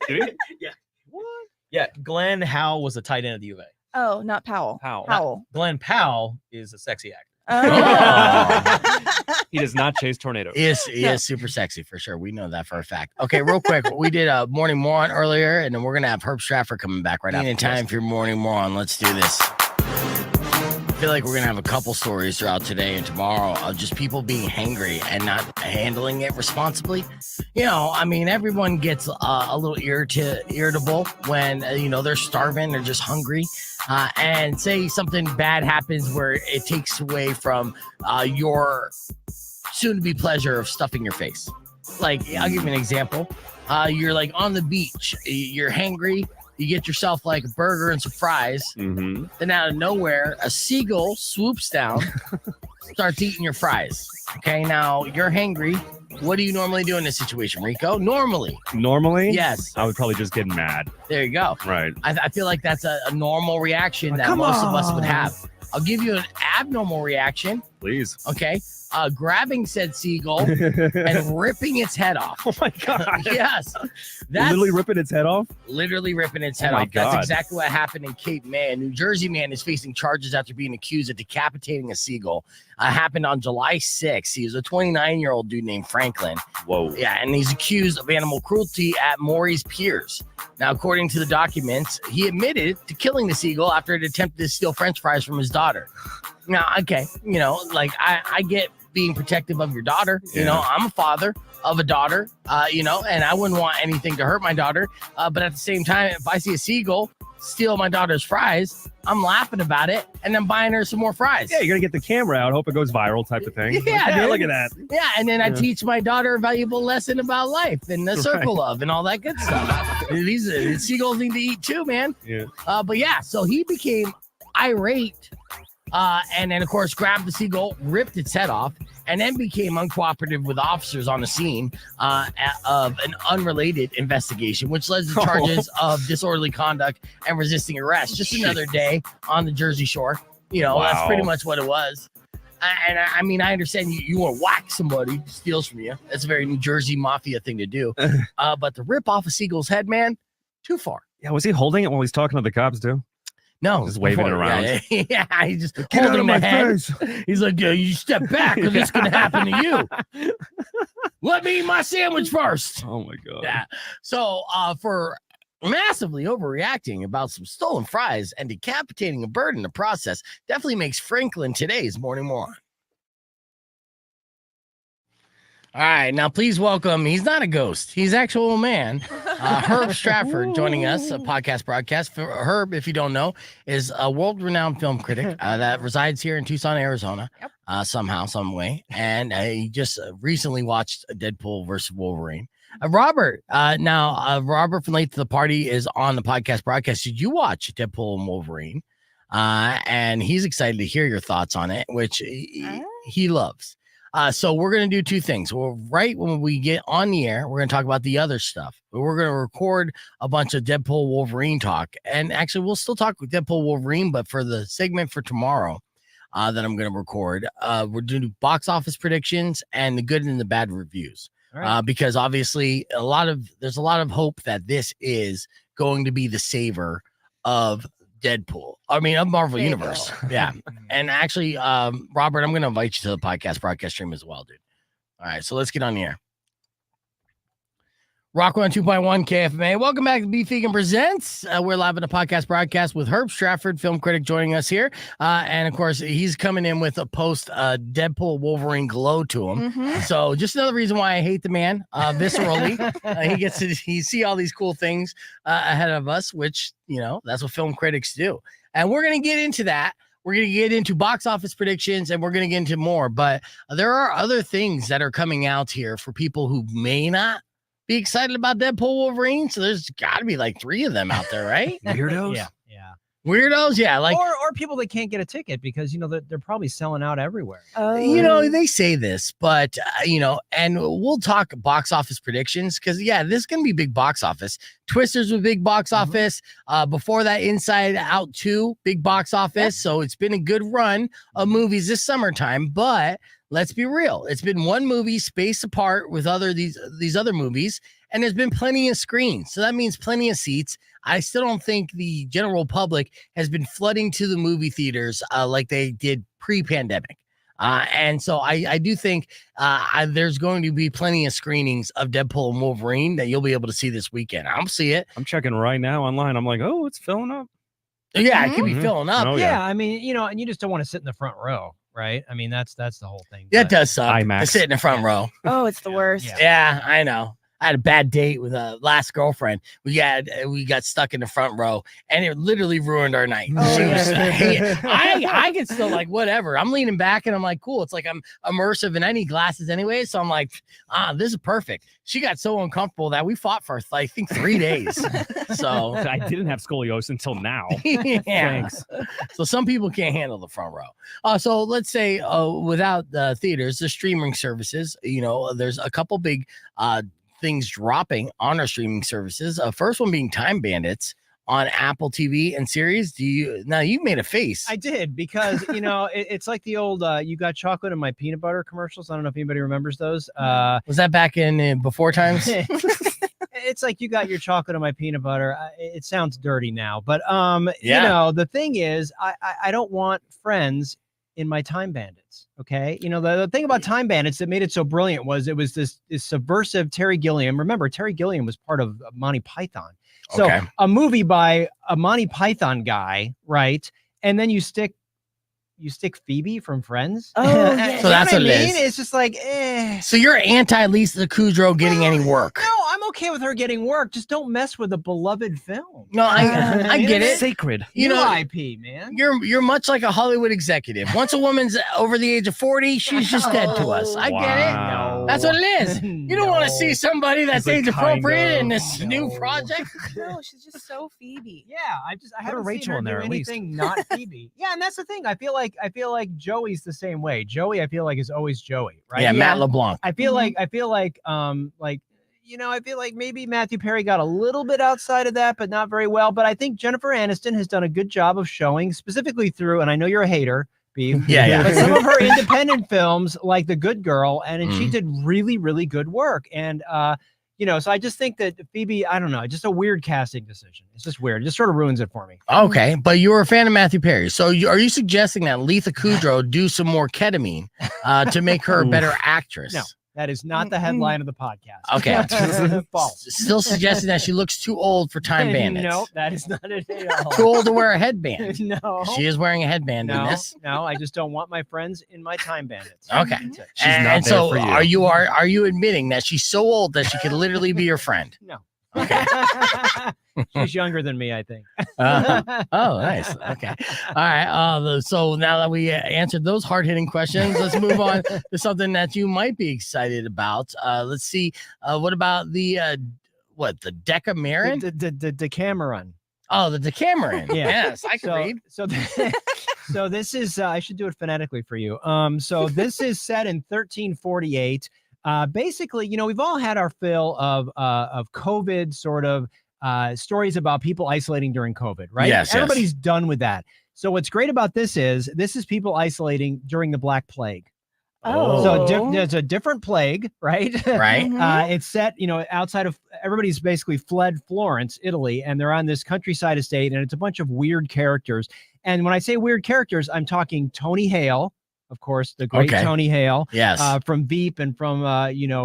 Did Yeah. What? Yeah, Glenn Howe was the tight end of the U of A. Oh, not Powell. Powell. Glenn Powell is a sexy actor. Oh. He does not chase tornadoes. He is super sexy for sure. We know that for a fact. Okay, real quick. We did a morning moron earlier, and then we're gonna have Herb Stratford coming back right after. In time for your morning moron. Let's do this. I feel like we're gonna have a couple stories throughout today and tomorrow of just people being hangry and not handling it responsibly. You know, I mean, everyone gets a little irritable when they're starving, they're just hungry, and say something bad happens where it takes away from your soon-to-be pleasure of stuffing your face. Like, I'll give you an example. You're like on the beach, you're hangry. You get yourself like a burger and some fries. Mm-hmm. Then out of nowhere, a seagull swoops down, starts eating your fries. Okay, now you're hangry. What do you normally do in this situation, Rico? Normally, yes. I would probably just get mad. There you go. Right. I feel like that's a normal reaction that most of us would have. I'll give you an abnormal reaction. Please. Okay, grabbing said seagull and ripping its head off. Oh my God. Yes, Literally ripping its head off? Literally ripping its Oh head my off. That's God. exactly what happened in Cape May. A New Jersey man is facing charges after being accused of decapitating a seagull. Happened on July 6th. He was a 29-year-old dude named Franklin. Whoa. Yeah, and he's accused of animal cruelty at Maury's Piers. Now, according to the documents, he admitted to killing the seagull after it attempted to steal French fries from his daughter. Now, okay, I get being protective of your daughter. Yeah. I'm a father of a daughter, and I wouldn't want anything to hurt my daughter. But at the same time, if I see a seagull steal my daughter's fries, I'm laughing about it and then buying her some more fries. Yeah, you're going to get the camera out, hope it goes viral type of thing. Yeah, dude. Look at that. Yeah, and then I teach my daughter a valuable lesson about life and the circle of and all that good stuff. These seagulls need to eat too, man. Yeah. But yeah, so he became irate and then, of course, grabbed the seagull, ripped its head off, and then became uncooperative with officers on the scene of an unrelated investigation, which led to charges of disorderly conduct and resisting arrest. Just another day on the Jersey Shore. That's pretty much what it was. And I mean, I understand you want to whack somebody who steals from you. That's a very New Jersey mafia thing to do. But to rip off a seagull's head, man, too far. Yeah, was he holding it while he's talking to the cops too? No, just waving it around. Yeah, he's just holding him ahead. He's like, you step back or this can happen to you. Let me eat my sandwich first. Oh my God. Yeah. So for massively overreacting about some stolen fries and decapitating a bird in the process definitely makes Franklin today's morning moron. All right, now please welcome, he's not a ghost, he's actual man, Herb Stratford joining us, a podcast broadcast. Herb, if you don't know, is a world-renowned film critic that resides here in Tucson, Arizona, somehow, some way, and he just recently watched Deadpool versus Wolverine. Robert, Robert from Late to the Party is on the podcast broadcast. Did you watch Deadpool and Wolverine? And he's excited to hear your thoughts on it, which he loves. So we're going to do two things. Well, right when we get on the air, we're going to talk about the other stuff. We're going to record a bunch of Deadpool Wolverine talk. And actually, we'll still talk with Deadpool Wolverine, but for the segment for tomorrow that I'm going to record, we're doing box office predictions and the good and the bad reviews. Right. Because obviously there's a lot of hope that this is going to be the saver of Deadpool. I mean, of Marvel Universe. Yeah. And actually, Robert, I'm going to invite you to the podcast broadcast stream as well, dude. All right. So let's get on the air. Rock 102.1 KFMA. Welcome back to Beef Vegan Presents. We're live on a podcast broadcast with Herb Stratford, film critic, joining us here. And of course, he's coming in with a post Deadpool Wolverine glow to him. So just another reason why I hate the man viscerally. He gets to see all these cool things ahead of us, which, you know, that's what film critics do. And we're going to get into that. We're going to get into box office predictions and we're going to get into more. But there are other things that are coming out here for people who may not be excited about Deadpool Wolverine. So there's got to be like 3 of them out there, right? Weirdos. Yeah. Weirdos, yeah. Like or people that can't get a ticket because, you know, they're probably selling out everywhere. You know, they say this, but, you know, and we'll talk box office predictions because, yeah, this is going to be big box office. Twisters with big box office. Before that, Inside Out 2, big box office. So it's been a good run of movies this summertime, but let's be real. It's been one movie spaced apart with these other movies, and there's been plenty of screens. So that means plenty of seats. I still don't think the general public has been flooding to the movie theaters like they did pre-pandemic. And so I do think there's going to be plenty of screenings of Deadpool and Wolverine that you'll be able to see this weekend. I'll see it. I'm checking right now online. I'm like, oh, it's filling up. Yeah, it could be filling up. Oh, Yeah, I mean, you know, and you just don't want to sit in the front row, right? I mean, that's the whole thing. That does suck. IMAX. To sit in the front row. Oh, it's the worst. Yeah, I know. I had a bad date with a last girlfriend. We got stuck in the front row, and it literally ruined our night. Oh, She was, yeah. I get still like whatever. I'm leaning back, and I'm like, cool. It's like I'm immersive, and I need glasses anyway. So I'm like, this is perfect. She got so uncomfortable that we fought for I think 3 days. So I didn't have scoliosis until now. yeah. Thanks. So some people can't handle the front row. So let's say without the theaters, the streaming services, you know, there's a couple big things dropping on our streaming services. First one being Time Bandits on Apple TV and series. You made a face. I did because, you know, it's like the old you got chocolate in my peanut butter commercials. I don't know if anybody remembers those. Was that back in before times? It's like you got your chocolate in my peanut butter. It sounds dirty now, but Yeah. you know, the thing is, I don't want friends in my Time Bandits. Okay, you know, the thing about Time Bandits that made it so brilliant was it was this subversive Terry Gilliam. Remember, Terry Gilliam was part of Monty Python. So Okay. a movie by a Monty Python guy, right? And then you stick Phoebe from Friends. Oh, yeah. So that's what what I it mean. is. It's just like, eh. So you're anti Lisa Kudrow getting any work? No, I'm okay with her getting work. Just don't mess with a beloved film. No, I get it. Sacred. You know, IP, man. you're much like a Hollywood executive. Once a woman's over the age of 40, she's just dead to us. I get it. Wow. That's what it is. You don't want to see somebody that's He's like, age appropriate kinda. in this new No. project. No, she's just so Phoebe. Yeah, I haven't Put a Rachel seen her in there do at least. anything not Phoebe. Yeah, and that's the thing. I feel like Joey's the same way. Joey, I feel like is always Joey, right? Yeah, Matt LeBlanc. I feel like you know, I feel like maybe Matthew Perry got a little bit outside of that, but not very well. But I think Jennifer Aniston has done a good job of showing, specifically through, and I know you're a hater, Beef. Yeah. But some of her independent films, like The Good Girl, and she Mhm. did really, really good work. And you know, so I just think that Phoebe, I don't know, just a weird casting decision. It's just weird. It just sort of ruins it for me. Okay, but you were a fan of Matthew Perry. So are you suggesting that Lisa Kudrow do some more ketamine to make her a better actress? No. That is not the headline of the podcast. Okay. False. Still suggesting that she looks too old for Time Bandits. No, that is not it at all. Too old to wear a headband. No. She is wearing a headband in No, this. no, I just don't want my friends in my Time Bandits. Okay. That's it. She's not And there so for you. are you admitting that she's so old that she could literally be your friend? No. Okay. She's younger than me, I think. Oh, nice. Okay. All right. So now that we answered those hard-hitting questions, let's move on to something that you might be excited about. Let's see. What about the Decameron? The Decameron. Oh, the Decameron. Yeah. Yes, I can read. So this is I should do it phonetically for you. So this is set in 1348. Basically, you know, we've all had our fill of COVID sort of stories about people isolating during COVID, right? Yes, Everybody's done with that. So what's great about this is people isolating during the Black Plague. Oh. So there's a different plague, right? Right. It's set, you know, outside of everybody's basically fled Florence, Italy, and they're on this countryside estate, and it's a bunch of weird characters. And when I say weird characters, I'm talking Tony Hale. of course, the great Tony Hale. Yes. From Veep and from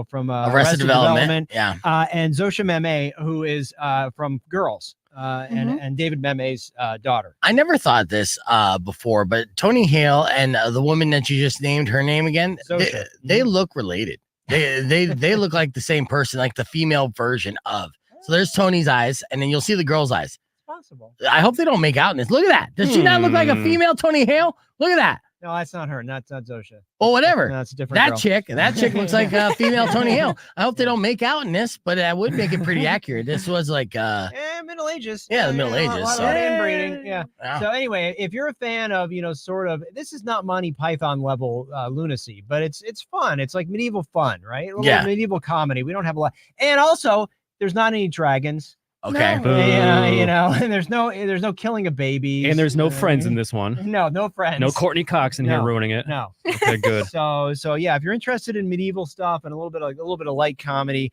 from Arrested Development. Yeah. And Zosha Meme, who is from Girls. And David Meme's daughter. I never thought this before, but Tony Hale and the woman that you just named, her name again, they look related. They look like the same person, like the female version of. So there's Tony's eyes, and then you'll see the girl's eyes. It's possible. I hope they don't make out in this. Look at that. Does she not look like a female Tony Hale? Look at that. No, that's not her. Not Zosha. Well, whatever. No, that's a different girl. That chick looks like a female Tony Hale. I hope they don't make out in this, but that would make it pretty accurate. This was like Middle Ages. Yeah, the Middle Ages. A lot of inbreeding. Yeah. So anyway, if you're a fan of, sort of, this is not Monty Python level lunacy, but it's fun. It's like medieval fun, right? A little medieval comedy. We don't have a lot. And also, there's not any dragons. Okay. No. And there's no killing of babies. And there's no friends in this one. No friends. No Courtney Cox in here ruining it. No. Okay, good. So yeah, if you're interested in medieval stuff and a little bit of light comedy,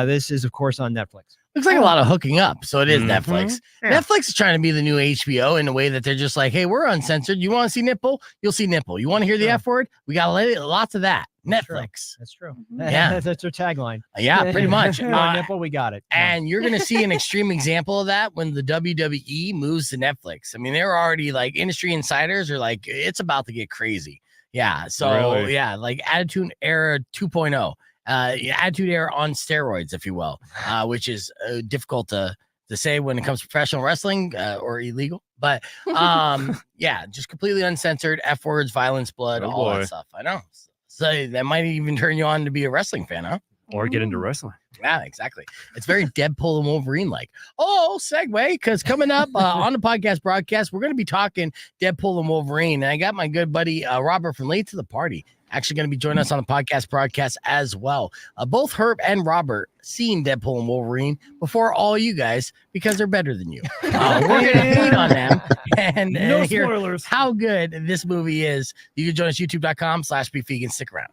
this is of course on Netflix. Looks like a lot of hooking up, so it is Netflix. Yeah. Netflix is trying to be the new HBO in a way that they're just like, hey, we're uncensored. You want to see nipple? You'll see nipple. You want to hear the F word? We got lots of that. Netflix. That's true. Yeah. That's their tagline. Yeah, pretty much. Nipple, we got it. And you're going to see an extreme example of that when the WWE moves to Netflix. I mean, they're already like industry insiders are like, it's about to get crazy. Yeah. So yeah, like Attitude Era 2.0. Attitude Era on steroids, if you will, which is difficult to say when it comes to professional wrestling or illegal. But yeah, just completely uncensored, F words, violence, blood, all that stuff. I know. So that might even turn you on to be a wrestling fan, huh? Or get into wrestling. Yeah, exactly. It's very Deadpool and Wolverine like. Oh, segue, because coming up on the podcast broadcast, we're going to be talking Deadpool and Wolverine. And I got my good buddy Robert from Late to the Party actually going to be joining us on the podcast broadcast as well. Both Herb and Robert seen Deadpool and Wolverine before all you guys because they're better than you. We're going to hate on them and hear spoilers. How good this movie is. You can join us youtube.com/beefvegan. Stick around.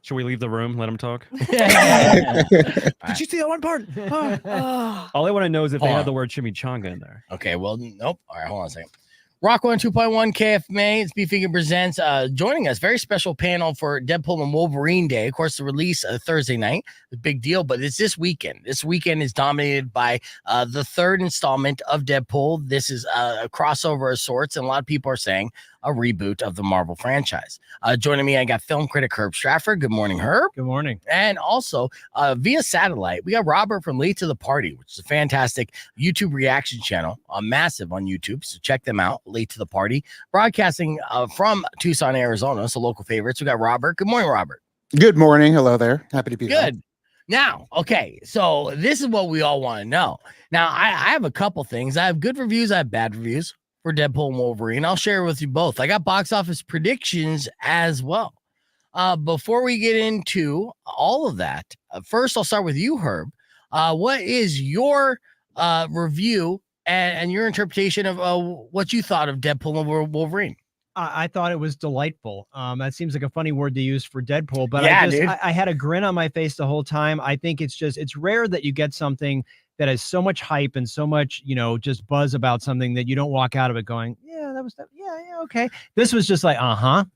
Should we leave the room? Let them talk. Did you see that one part? All I want to know is if they had the word chimichanga in there. Okay, well, nope. All right, hold on a second. Rock 102.1 KFMA, it's Beef Vegan Presents. Joining us, very special panel for Deadpool and Wolverine Day. Of course, the release Thursday night, a big deal, but it's this weekend. This weekend is dominated by the third installment of Deadpool. This is a crossover of sorts, and a lot of people are saying a reboot of the Marvel franchise. Joining me, I got film critic Herb Stratford. Good morning, Herb. Good morning. And also via satellite, we got Robert from Late to the Party, which is a fantastic YouTube reaction channel, massive on YouTube. So check them out. Late to the Party, broadcasting from Tucson, Arizona. So local favorites. We got Robert. Good morning, Robert. Good morning. Hello there. Happy to be good. There. Now, okay, so this is what we all want to know. Now, I have a couple things. I have good reviews. I have bad reviews for Deadpool and Wolverine. I'll share with you both. I got box office predictions as well. Before we get into all of that, first I'll start with you, Herb. What is your review and your interpretation of what you thought of Deadpool and Wolverine? I thought it was delightful. That seems like a funny word to use for Deadpool, but yeah, I had a grin on my face the whole time. I think it's rare that you get something that has so much hype and so much, just buzz about something that you don't walk out of it going, yeah, that was that. Yeah, okay. This was just like,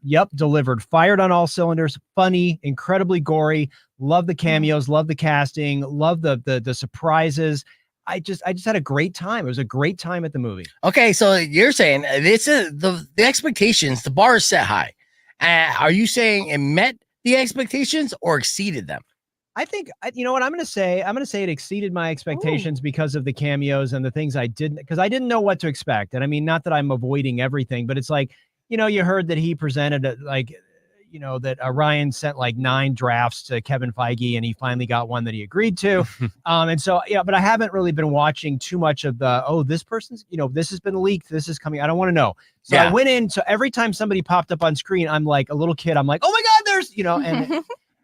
yep, delivered, fired on all cylinders, funny, incredibly gory. Love the cameos, love the casting, love the surprises. I just had a great time. It was a great time at the movie. Okay, so you're saying this is the expectations, the bar is set high. Are you saying it met the expectations or exceeded them? I think, you know what I'm going to say? I'm going to say it exceeded my expectations because of the cameos and the things I didn't, because I didn't know what to expect. And I mean, not that I'm avoiding everything, but it's like, you heard that he presented that Ryan sent like 9 drafts to Kevin Feige and he finally got one that he agreed to. And so, but I haven't really been watching too much of this person's, this has been leaked. This is coming. I don't want to know. So I went in. So every time somebody popped up on screen, I'm like a little kid. I'm like, oh my God, there's,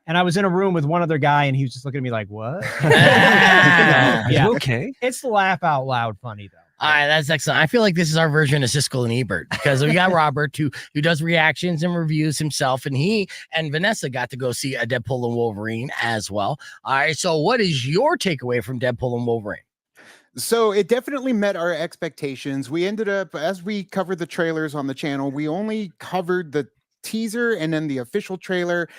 and I was in a room with one other guy and he was just looking at me like, what? Yeah. Okay. It's laugh out loud funny though. All right, that's excellent. I feel like this is our version of Siskel and Ebert because we got Robert who does reactions and reviews himself, and he and Vanessa got to go see a Deadpool and Wolverine as well. All right, so what is your takeaway from Deadpool and Wolverine? So it definitely met our expectations. We ended up, as we covered the trailers on the channel, we only covered the teaser and then the official trailer.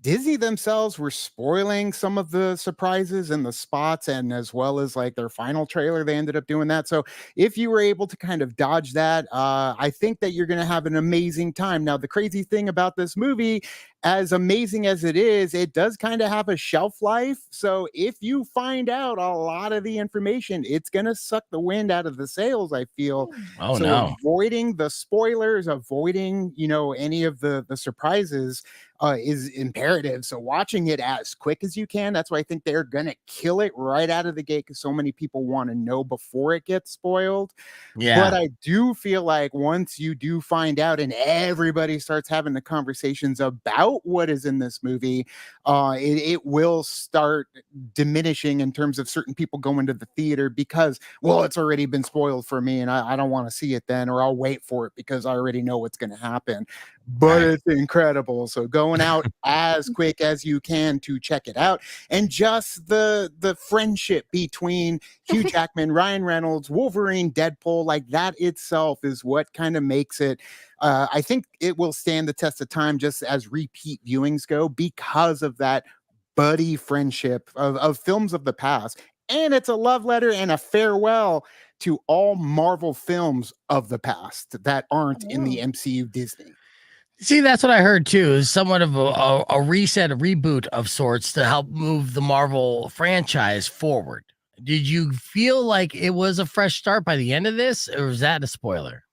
Disney themselves were spoiling some of the surprises and the spots, and as well as like their final trailer, they ended up doing that. So if you were able to kind of dodge that, I think that you're going to have an amazing time. Now, the crazy thing about this movie, as amazing as it does kind of have a shelf life. So if you find out a lot of the information, it's going to suck the wind out of the sails, I feel. Oh, so no. avoiding the spoilers, avoiding, any of the surprises is imperative. So watching it as quick as you can, that's why I think they're going to kill it right out of the gate, because so many people want to know before it gets spoiled. Yeah. But I do feel like once you do find out and everybody starts having the conversations about what is in this movie, it will start diminishing in terms of certain people going to the theater because, well, it's already been spoiled for me and I don't want to see it then, or I'll wait for it because I already know what's going to happen. But it's incredible. So going out as quick as you can to check it out, and just the friendship between Hugh Jackman, Ryan Reynolds, Wolverine, Deadpool, like that itself is what kind of makes it. I think it will stand the test of time just as repeat viewings go, because of that buddy friendship of films of the past. And it's a love letter and a farewell to all Marvel films of the past that aren't in the MCU Disney. See, that's what I heard too, is somewhat of a reset, a reboot of sorts to help move the Marvel franchise forward. Did you feel like it was a fresh start by the end of this, or was that a spoiler?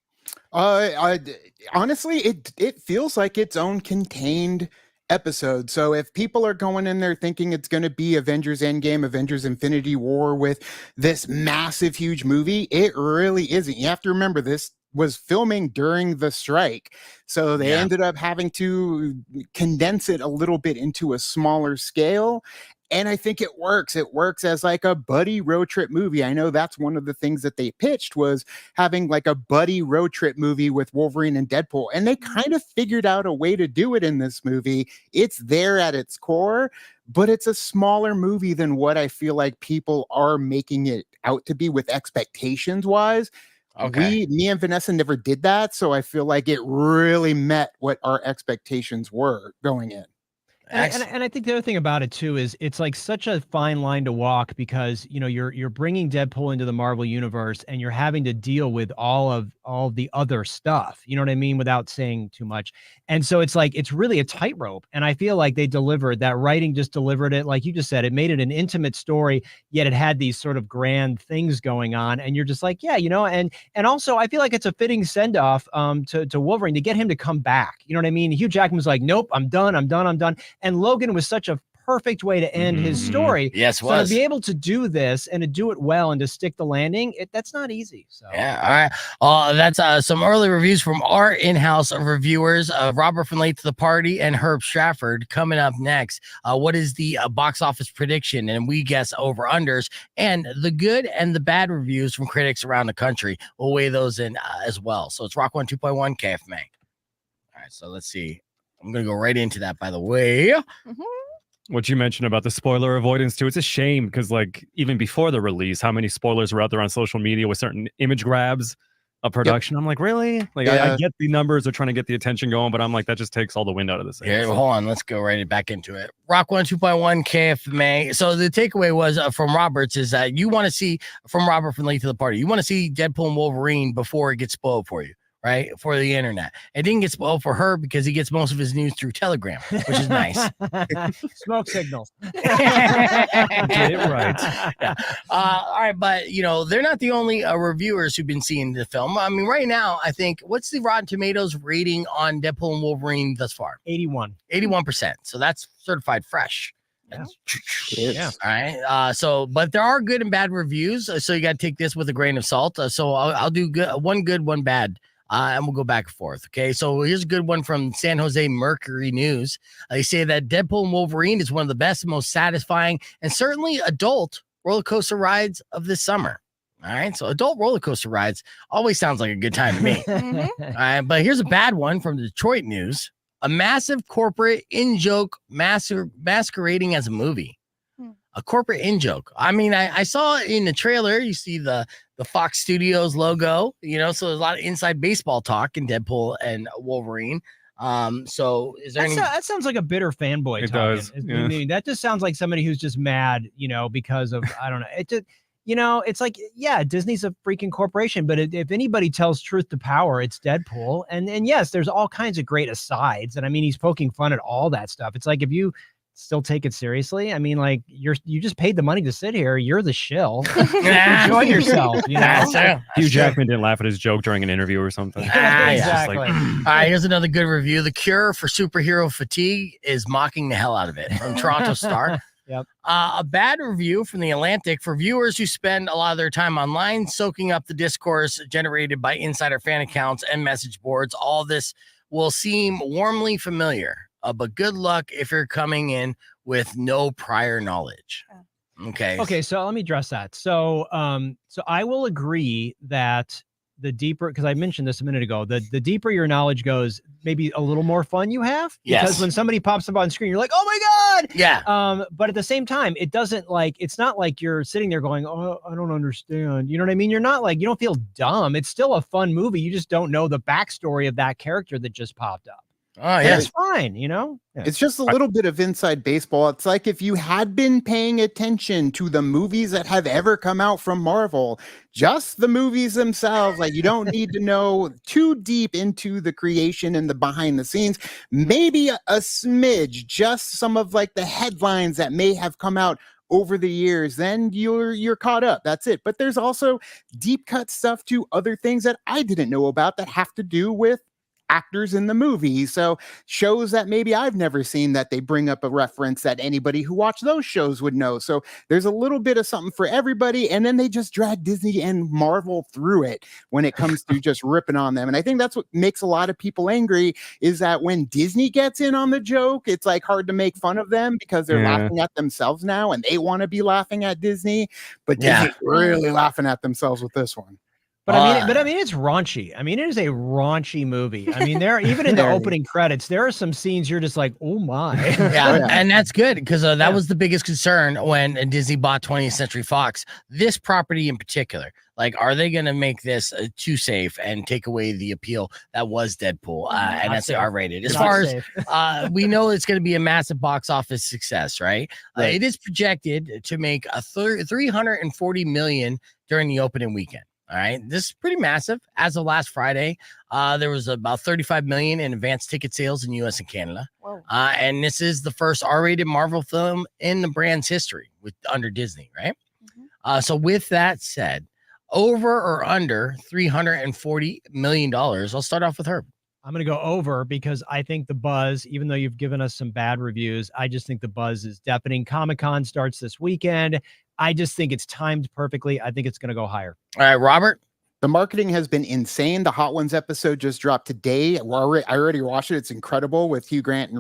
Honestly, it feels like its own contained episode. So if people are going in there thinking it's going to be Avengers Endgame, Avengers Infinity War with this massive, huge movie, it really isn't. You have to remember, this was filming during the strike. So they ended up having to condense it a little bit into a smaller scale. And I think it works. It works as like a buddy road trip movie. I know that's one of the things that they pitched, was having like a buddy road trip movie with Wolverine and Deadpool. And they kind of figured out a way to do it in this movie. It's there at its core, but it's a smaller movie than what I feel like people are making it out to be with expectations wise. Me and Vanessa never did that. So I feel like it really met what our expectations were going in. And I think the other thing about it too is it's like such a fine line to walk, because you're bringing Deadpool into the Marvel universe and you're having to deal with all the other stuff, you know what I mean, without saying too much. And so it's like it's really a tightrope, and I feel like they delivered that. Writing just delivered it, like you just said. It made it an intimate story, yet it had these sort of grand things going on, and you're just like, and also I feel like it's a fitting send off to Wolverine, to get him to come back. You know what I mean? Hugh Jackman was like, nope, I'm done. And Logan was such a perfect way to end his story. Yes, so to be able to do this and to do it well and to stick the landing, that's not easy. So yeah, all right. That's some early reviews from our in-house reviewers, Robert from Late to the Party and Herb Stratford. Coming up next, what is the box office prediction? And we guess over-unders, and the good and the bad reviews from critics around the country. We'll weigh those in as well. So it's Rock 102.1 KFMA. All right, so let's see. I'm going to go right into that, by the way. What you mentioned about the spoiler avoidance too, it's a shame, because like even before the release, how many spoilers were out there on social media with certain image grabs of production. I'm like, really? Like, I get the numbers are trying to get the attention going, but I'm like, that just takes all the wind out of the sails. Yeah, hold on. Let's go right back into it. Rock 102.1 KFMA. So the takeaway was from Roberts is that you want to see, from Robert from Late to the Party, you want to see Deadpool and Wolverine before it gets spoiled for you. Right, for the internet. It didn't get spoiled for her because he gets most of his news through Telegram, which is nice. Smoke signals. Get it right. Yeah. All right, but they're not the only reviewers who've been seeing the film. I mean, right now, I think, what's the Rotten Tomatoes rating on Deadpool and Wolverine thus far? 81%. So that's certified fresh. Yeah. All right. But there are good and bad reviews. So you got to take this with a grain of salt. So I'll do one good, one bad. And we'll go back and forth. Okay. So here's a good one from San Jose Mercury News. They say that Deadpool and Wolverine is one of the best and most satisfying and certainly adult roller coaster rides of this summer. All right. So adult roller coaster rides always sounds like a good time to me. All right. But here's a bad one from Detroit News. A massive corporate in-joke masquerading as a movie. a corporate in joke. I mean, I saw in the trailer, you see the Fox Studios logo, so there's a lot of inside baseball talk in Deadpool and Wolverine. So is there that sounds like a bitter fanboy? It does. I mean, that just sounds like somebody who's just mad, because of I don't know. It just it's like, yeah, Disney's a freaking corporation, but if anybody tells truth to power, it's Deadpool. And yes, there's all kinds of great asides, and I mean, he's poking fun at all that stuff. It's like, if you still take it seriously, I mean, like, you just paid the money to sit here. You're the shill. Enjoy yourself. Hugh Jackman didn't laugh at his joke during an interview or something. Exactly. All right, here's another good review. The cure for superhero fatigue is mocking the hell out of it, from Toronto Star. Yep. A bad review from The Atlantic for viewers who spend a lot of their time online soaking up the discourse generated by insider fan accounts and message boards. All this will seem warmly familiar, but good luck if you're coming in with no prior knowledge. Okay, so let me address that. So I will agree that the deeper, because I mentioned this a minute ago, the deeper your knowledge goes, maybe a little more fun you have. Yes. Because when somebody pops up on screen, you're like, oh my God. Yeah. But at the same time, it's not like you're sitting there going, oh, I don't understand. You know what I mean? You're not like, you don't feel dumb. It's still a fun movie. You just don't know the backstory of that character that just popped up. Oh, yeah. It's fine, Yeah. It's just a little bit of inside baseball. It's like if you had been paying attention to the movies that have ever come out from Marvel, just the movies themselves, like you don't need to know too deep into the creation and the behind the scenes. Maybe a smidge, just some of like the headlines that may have come out over the years, then you're caught up. That's it. But there's also deep cut stuff to other things that I didn't know about that have to do with actors in the movie. So shows that maybe I've never seen, that they bring up a reference that anybody who watched those shows would know. So there's a little bit of something for everybody. And then they just drag Disney and Marvel through it when it comes to just ripping on them. And I think that's what makes a lot of people angry, is that when Disney gets in on the joke, it's like hard to make fun of them because they're laughing at themselves now and they want to be laughing at Disney. But Disney's really laughing at themselves with this one. But I mean, it's raunchy. I mean, it is a raunchy movie. I mean, even in the opening credits, there are some scenes you're just like, oh my. And that's good, because that was the biggest concern when Disney bought 20th Century Fox. This property in particular, like, are they going to make this too safe and take away the appeal that was Deadpool? And that's R-rated. As far as we know, it's going to be a massive box office success, right? It is projected to make a $340 million during the opening weekend. All right, this is pretty massive. As of last Friday, there was about 35 million in advanced ticket sales in U.S. and Canada. And this is the first R-rated Marvel film in the brand's history under Disney, right? So with that said, over or under $340 million? I'll start off with Herb. I'm going to go over, because I think the buzz, even though you've given us some bad reviews, I just think the buzz is deafening. Comic-Con starts this weekend. I just think it's timed perfectly. I think it's going to go higher. All right, Robert. The marketing has been insane. The Hot Ones episode just dropped today. I already watched it. It's incredible with Hugh Jackman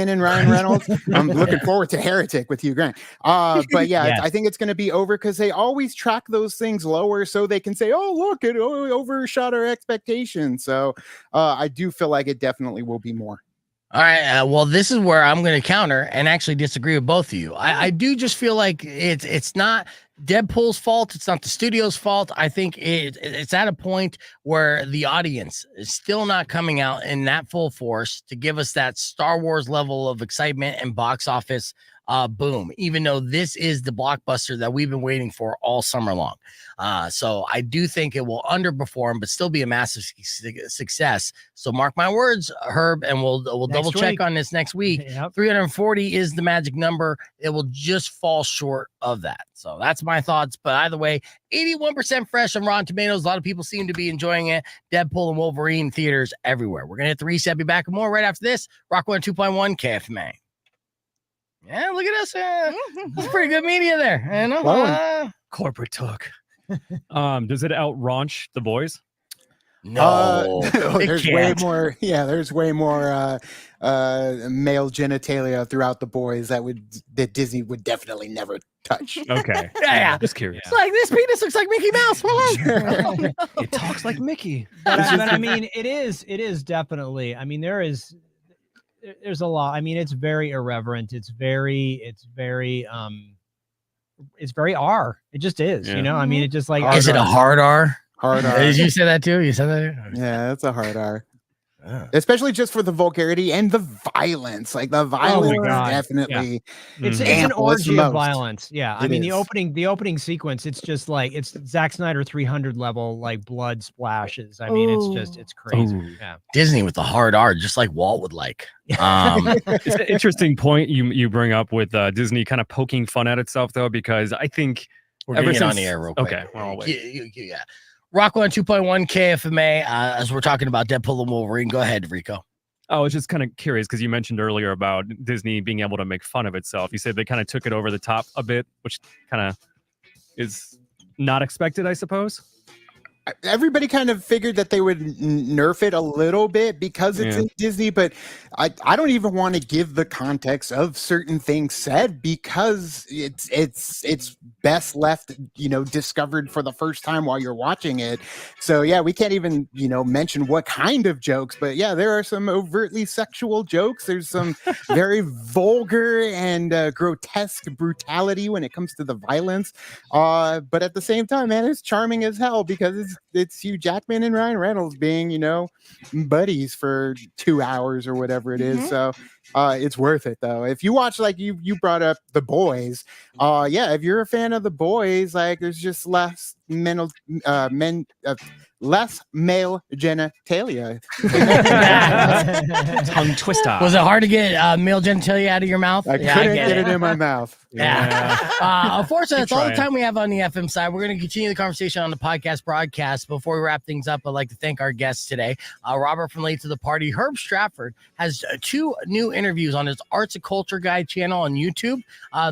and Ryan Reynolds. I'm looking forward to Heretic with Hugh Grant. But yeah, I think it's going to be over, because they always track those things lower so they can say, oh, look, it overshot our expectations. So I do feel like it definitely will be more. All right. Well, this is where I'm going to counter and actually disagree with both of you. I do just feel like it's not Deadpool's fault. It's not the studio's fault. I think it's at a point where the audience is still not coming out in that full force to give us that Star Wars level of excitement and box office boom, even though this is the blockbuster that we've been waiting for all summer long. So I do think it will underperform, but still be a massive success. So mark my words, Herb, and we'll double check on this next week. 340 is the magic number. It will just fall short of that. So that's my thoughts. But either way, 81% fresh on Rotten Tomatoes. A lot of people seem to be enjoying it. Deadpool and Wolverine theaters everywhere. We're going to hit the reset. Be back with more right after this. Rock 102.1 KFMA. Yeah, look at us. That's pretty good media there. Corporate talk. Does it out-raunch The Boys? No. There's way more. Yeah, there's way more male genitalia throughout The Boys that Disney would definitely never touch. Okay. Yeah. Just curious. It's like, this penis looks like Mickey Mouse. It talks like Mickey. But I mean, it is definitely. I mean, there is. there's a lot. I mean, it's very irreverent. It's very R. It just is, Yeah. you know. I mean, it just like Is it a hard R? Hard R. Did you say that too? You said that? Yeah, it's a hard R. Oh. Especially just for the vulgarity and the violence. Like the violence is God. definitely it's an ample. It's the orgy of most. violence. Yeah, I It mean is. the opening sequence. It's just like it's Zack Snyder 300 level like blood splashes. I mean, it's crazy. Ooh. Yeah. Disney with the hard R, just like Walt would like. It's an interesting point you bring up with Disney kind of poking fun at itself, though, because I think We're ever getting on since- the air real quick. Okay, well, I'll wait. Yeah. Rock 102.1 KFMA. As we're talking about Deadpool and Wolverine, go ahead, Rico. I was just kind of curious because you mentioned earlier about Disney being able to make fun of itself. You said they kind of took it over the top a bit, which kind of is not expected, I suppose. Everybody kind of figured that they would nerf it a little bit because it's Yeah. in Disney, but I don't even want to give the context of certain things said because it's best left, discovered for the first time while you're watching it. So yeah, we can't even, mention what kind of jokes, but yeah, there are some overtly sexual jokes. There's some very vulgar and grotesque brutality when it comes to the violence. But at the same time, man, it's charming as hell because it's Hugh Jackman and Ryan Reynolds being, buddies for 2 hours or whatever it is. So it's worth it though. If you watch, like you brought up The Boys, if you're a fan of The Boys, like there's just less less male genitalia. Tongue twister. Was it hard to get male genitalia out of your mouth? I couldn't get it in my mouth. Yeah. Unfortunately, that's all the trying. time we have on the FM side. We're going to continue the conversation on the podcast broadcast. Before we wrap things up, I'd like to thank our guests today. Robert from Late to the Party. Herb Stratford has 2 new interviews on his Arts and Culture Guide channel on YouTube.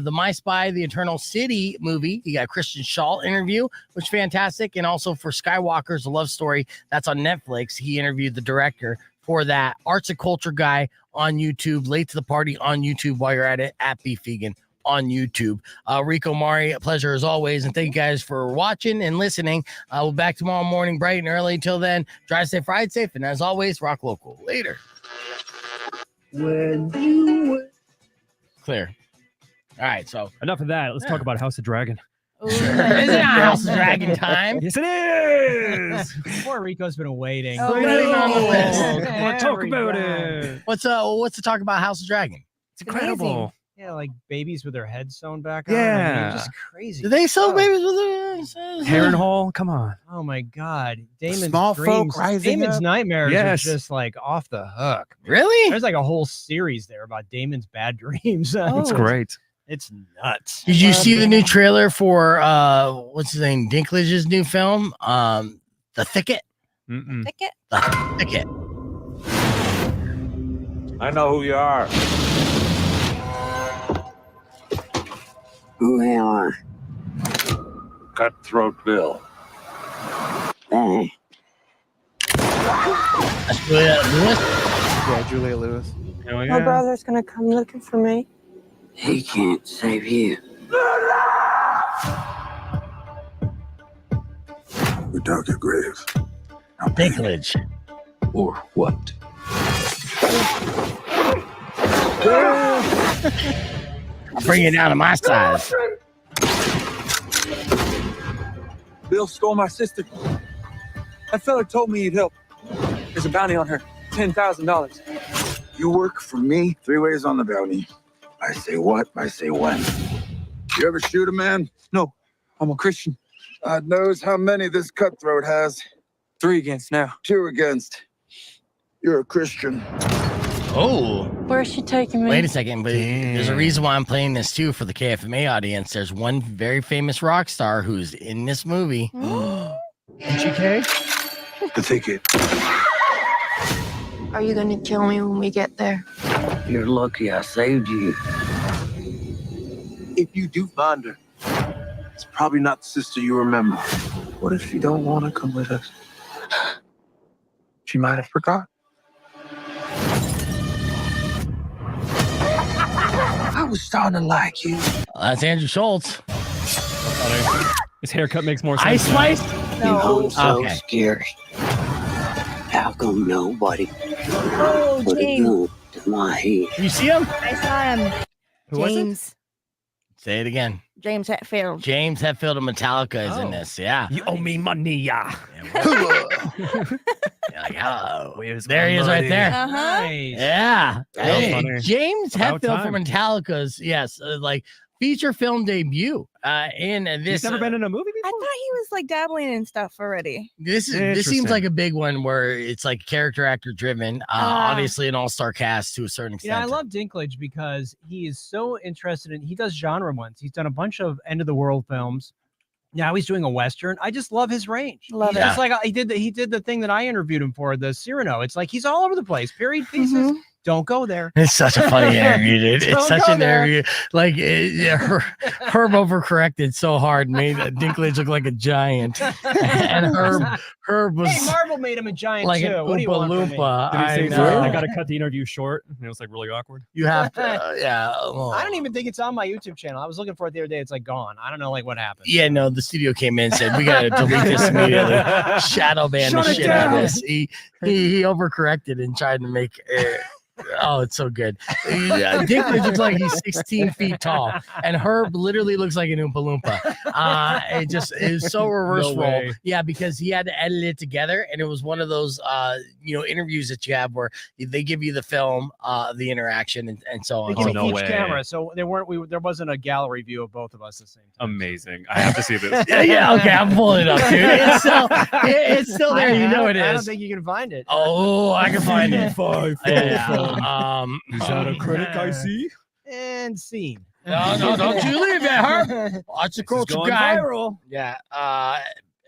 The My Spy, The Eternal City movie. He got Christian Shaw interview, which is fantastic. And also for Skywalker's A Love Story, that's on Netflix. He interviewed the director for that. Arts and Culture Guy on YouTube. Late to the Party on YouTube while you're at it, at Beef Vegan on YouTube. Rico, Mari, a pleasure as always. And thank you guys for watching and listening. We'll be back tomorrow morning, bright and early. Till then, drive safe, ride safe. And as always, rock local. Later. Clear. All right, so Enough of that. Let's talk about House of Dragon. isn't it House of Dragon time? Yes, it is. Poor Rico's been waiting. Oh, not even on the list. Come on, talk about it. What's to talk about House of Dragon? It's incredible. Yeah, like babies with their heads sewn back on. Yeah. I mean, just crazy. Do they sell Oh. babies with their Harrenhal, come on. Oh my God, Damon's Small folk dreams, rising Damon's up. nightmares Yes. are just like off the hook. Really? There's like a whole series there about Damon's bad dreams. It's great. It's nuts. Did you see the new trailer for what's his name? Dinklage's new film, The Thicket? Mm-mm. Ticket. The Thicket. I know who you are. Who they are? Cutthroat Bill. Hey, That's Julia Lewis. Yeah, Julia Lewis. Hell my yeah. brother's gonna come looking for me. He can't save you. We dug your grave. Dinklage. Or what? I'll bring it down to my size. Bill stole my sister. That fella told me he'd help. There's a bounty on her. $10,000. You work for me 3 ways on the bounty. I say what, I say when. You ever shoot a man? No, I'm a Christian. God knows how many this cutthroat has. 3 against now. 2 against. You're a Christian. Oh, Where's she taking me? wait a second. But there's a reason why I'm playing this too for the KFMA audience. There's one very famous rock star who's in this movie. GK? The Thicket. Are you gonna kill me when we get there? You're lucky I saved you. If you do find her, it's probably not the sister you remember. What if she don't want to come with us? She might have forgot. I was starting to like you. That's Andrew Schultz. His haircut makes more sense. Ice now. Slice? No. so Okay. scary. How come nobody Oh, put a James. gun to Why? You see him? I saw him. Who was it? James. Say it again. James Hetfield. James Hetfield of Metallica is in this. Yeah. You owe me money, yeah. Like, hello. Where's There my he is right money? there. Nice. Yeah. That was Hey, funny. James About Hetfield from time. Metallica's, yes, like feature film debut. In this. He's never been in a movie I before? thought he was like dabbling in stuff already. This seems Interesting. like a big one where it's like character actor driven. Obviously, an all star cast to a certain extent. Yeah, I love Dinklage because he is so interested in. He does genre ones. He's done a bunch of end of the world films. Now he's doing a western. I just love his range. Love He's it. just like he did the thing that I interviewed him for, the Cyrano. It's like he's all over the place. Period pieces. Don't go there. It's such a funny interview, dude. It's Don't such go an there. interview. Like Herb overcorrected so hard, made Dinklage look like a giant, and Herb was Hey, Marvel made him a giant like too. an What do you Oompa want from me? Loompa. Did he I say know. sorry? I gotta cut the interview short. And it was like really awkward. You have to, yeah. Oh. I don't even think it's on my YouTube channel. I was looking for it the other day. It's like gone. I don't know like what happened. Yeah, no, the studio came in and said, we got to delete this immediately. Shadow ban the Shut it shit out of down. this. He overcorrected and tried to make oh, it's so good. Dinklage looks like he's 16 feet tall, and Herb literally looks like an Oompa Loompa. It just is so reverse No roll. way. Yeah, because he had to edit it together, and it was one of those interviews that you have where they give you the film, the interaction, and so on. They give me no each way. camera, so there wasn't a gallery view of both of us at the same time. Amazing. I have to see this. Yeah, okay, I'm pulling it up, dude. It's still there. You know it I don't is. think you can find it. Oh, I can find it. Is Is that a critic I see? And scene. No, don't you leave it, Herb. Watch the This is culture going guy. viral. Yeah.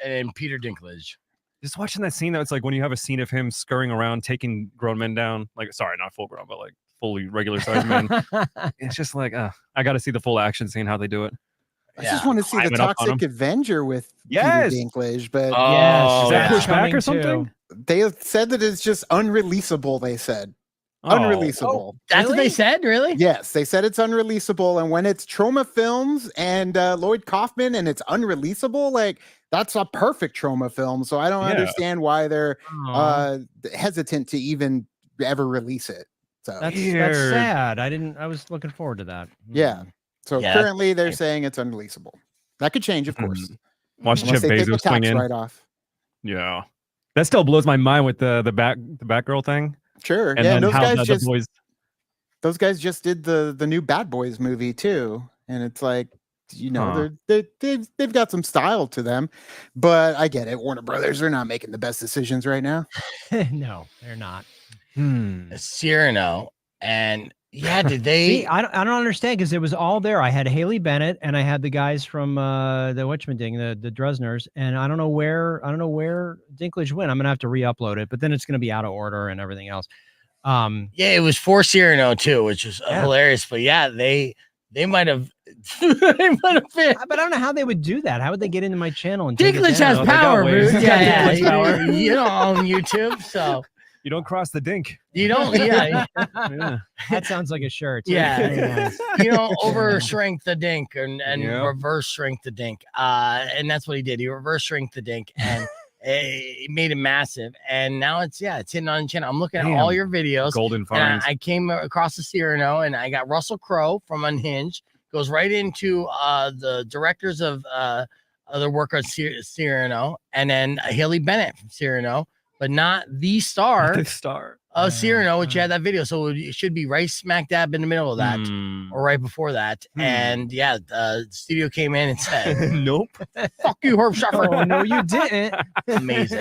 And Peter Dinklage. Just watching that scene, though, it's like when you have a scene of him scurrying around, taking grown men down. Like, sorry, not full grown, but like fully regular sized men. It's just like, I got to see the full action scene, how they do it. I just want to see the Climbing up on Toxic Avenger with Yes. Peter Dinklage, but Oh, Is that yeah. pushed back Coming or something? they said that it's just unreleasable. They said Oh. unreleasable. That's what they said, really? Yes, they said it's unreleasable, and when it's Troma Films and Lloyd Kaufman, and it's unreleasable, like that's a perfect Troma film. So I don't Yeah. understand why they're Aw, hesitant to even ever release it. So that's Weird. sad. I was looking forward to that. yeah, so Yeah, currently they're saying it's unreleasable. That could change, of course. Watch Unless Jeff they take the Bezos swing tax in. right off. Yeah. That still blows my mind with the Batgirl thing. Sure, And yeah. then Those how guys the just boys. those guys just did the new Bad Boys movie too, and it's like, you know, Huh. they've got some style to them, but I get it. Warner Brothers are not making the best decisions right now. No, they're not. Cyrano. And yeah, did they? See, I don't understand because it was all there. I had Haley Bennett and I had the guys from the whatchamajig, the Dresners, and I don't know where Dinklage went. I'm gonna have to re-upload it, but then it's gonna be out of order and everything else. Yeah, it was for Cyrano too, which was hilarious. But yeah, they might have they might have been. But I don't know how they would do that. How would they get into my channel and take it Dinklage down? has power, ways. dude. He's got Yeah, Dinklage power. you don't own YouTube, so You don't cross the dink. you don't. Yeah, Yeah. That sounds like a shirt. yeah. You don't over shrink the dink and Yeah. reverse shrink the dink. And that's what he did. He reverse shrink the dink and it made it massive. And now it's hitting on the channel. I'm looking at all your videos. Golden And finds. I came across the Cyrano and I got Russell Crowe from Unhinged. Goes right into the directors of other work on Cyrano, and then Haley Bennett from Cyrano, but not the star The star. of Cyrano, which had that video. So it should be right smack dab in the middle of that, or right before that. And yeah, the studio came in and said, Nope. "Fuck you, Herb Stratford." Oh no, you didn't. Amazing.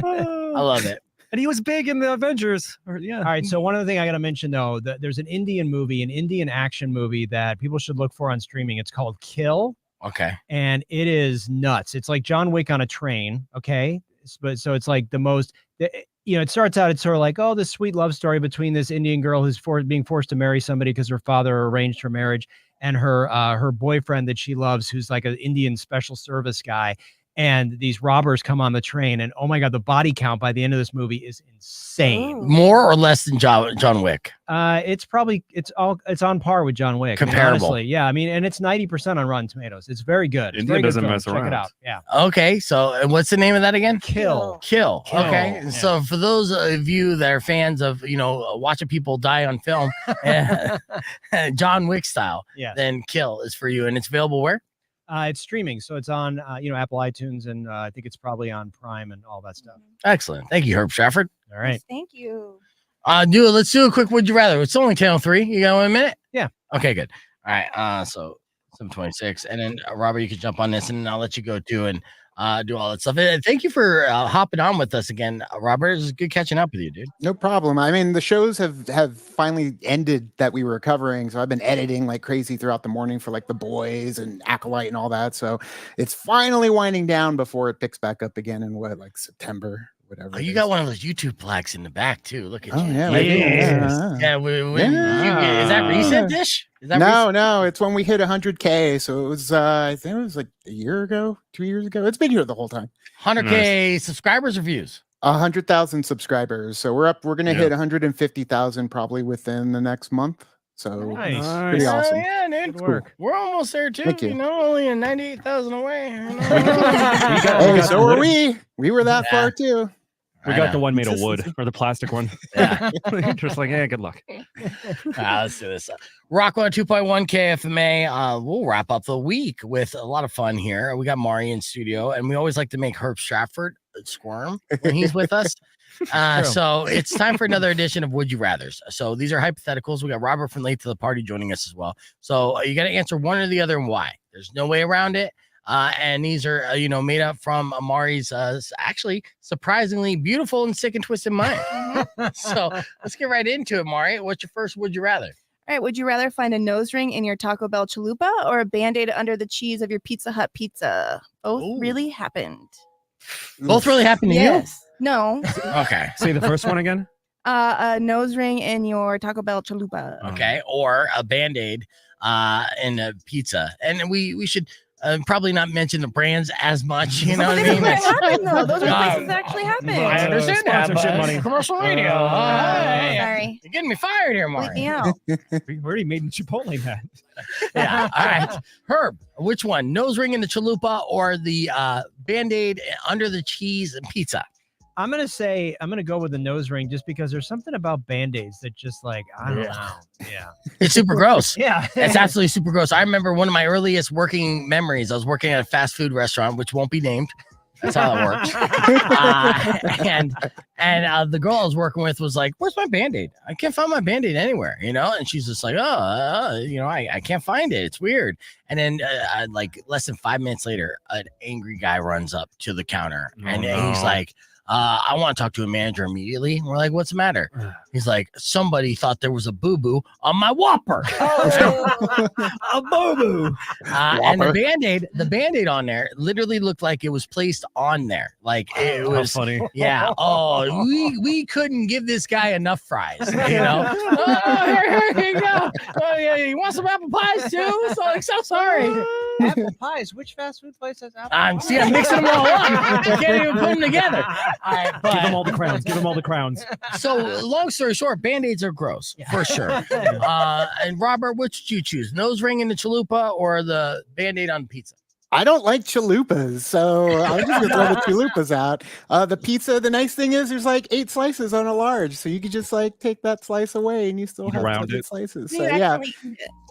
I love it. And he was big in the Avengers. Yeah. All right. So one other thing I got to mention though, that there's an Indian action movie that people should look for on streaming. It's called Kill. Okay. And it is nuts. It's like John Wick on a train. Okay. But so it's like the most, it starts out, it's sort of like, oh, this sweet love story between this Indian girl who's being forced to marry somebody because her father arranged her marriage, and her boyfriend that she loves, who's like an Indian special service guy. and these robbers come on the train, and oh my god, the body count by the end of this movie is insane. More or less than John Wick? It's on par with John Wick. Comparable. Honestly, yeah. I mean, and it's 90% on Rotten Tomatoes. It's very good. It's India very good doesn't film. mess Check around. it out. Yeah. Okay, so what's the name of that again? Kill. Okay, Yeah. so for those of you that are fans of watching people die on film, John Wick style, Yeah. then Kill is for you, and it's available where? It's streaming, so it's on Apple iTunes, and I think it's probably on Prime and all that stuff. Excellent. Thank you, Herb Stratford. All right. Thank you. Let's do a quick would you rather. It's only 10:03. You got 1 minute? Yeah. Okay, good. All right. So 7:26, and then Robert, you can jump on this, and I'll let you go too and do all that stuff. Thank you for hopping on with us again, Robert. It's good catching up with you, dude. No problem. I mean, the shows have finally ended that we were covering, so I've been editing like crazy throughout the morning for like The Boys and Acolyte and all that. So it's finally winding down before it picks back up again in September, whatever. Oh, you got one of those YouTube plaques in the back too. Look at you. Yeah, Is that recent dish? Is that No, it's when we hit 100K. So it was, I think it was like a year ago, 2 years ago. It's been here the whole time. 100K subscribers or views? 100,000 subscribers. So we're going to hit 150,000 probably within the next month. So Nice. pretty awesome. Yeah, dude. Good work. We're almost there too. Thank you. Only 98,000 away. Hey, so are we. We were that far too. We got the one made of wood or the plastic one. Yeah. Just like, yeah, good luck. Let's do this. Rock 102.1 KFMA. We'll wrap up the week with a lot of fun here. We got Mari in studio, and we always like to make Herb Stratford squirm when he's with us. So it's time for another edition of Would You Rathers. So these are hypotheticals. We got Robert from Late to the Party joining us as well. So you got to answer one or the other and why. There's no way around it. And these are, made up from Mari's actually surprisingly beautiful and sick and twisted mind. So let's get right into it, Mari. What's your first would you rather? All right. Would you rather find a nose ring in your Taco Bell chalupa or a Band-Aid under the cheese of your Pizza Hut pizza? Both really happened. Both really happened to Yes. No. you? Okay. Say the first one again. A nose ring in your Taco Bell chalupa. Okay. Or a Band-Aid in a pizza. And we should probably not mention the brands as much, you know what I mean? Happened, though. Those are places that actually happen. I understand that, sponsorship but money. Commercial radio. Sorry. You're getting me fired here, Mark. Yeah. We already made Chipotle that. Yeah. All right. Herb, which one? Nose ring in the chalupa or the Band-Aid under the cheese and pizza? I'm gonna go with the nose ring just because there's something about Band-Aids that just like I don't know. Yeah. It's super gross. Yeah. It's absolutely super gross. I remember one of my earliest working memories. I was working at a fast food restaurant, which won't be named. That's how it works. And the girl I was working with was like, "Where's my Band-Aid? I can't find my Band-Aid anywhere." And she's just like, I can't find it. It's weird. And then like less than 5 minutes later, an angry guy runs up to the counter and he's like, I want to talk to a manager immediately. And we're like, what's the matter? He's like, somebody thought there was a boo-boo on my Whopper. A boo-boo. And the Band-Aid on there literally looked like it was placed on there. Like it was funny. Yeah. Oh, we couldn't give this guy enough fries, Here you go. Oh, yeah, you want some apple pies too? So sorry. Apple pies. Which fast food place has apple pies? See, I'm mixing them all up. I can't even put them together. Give them all the crowns. Give them all the crowns. So, long story short, Band-Aids are gross, for sure. And Robert, which did you choose? Nose ring in the chalupa or the Band-Aid on pizza? I don't like chalupas, so I'm just gonna throw the chalupas out. The pizza, the nice thing is there's like 8 slices on a large, so you could just like take that slice away and you still have 7 slices. So yeah,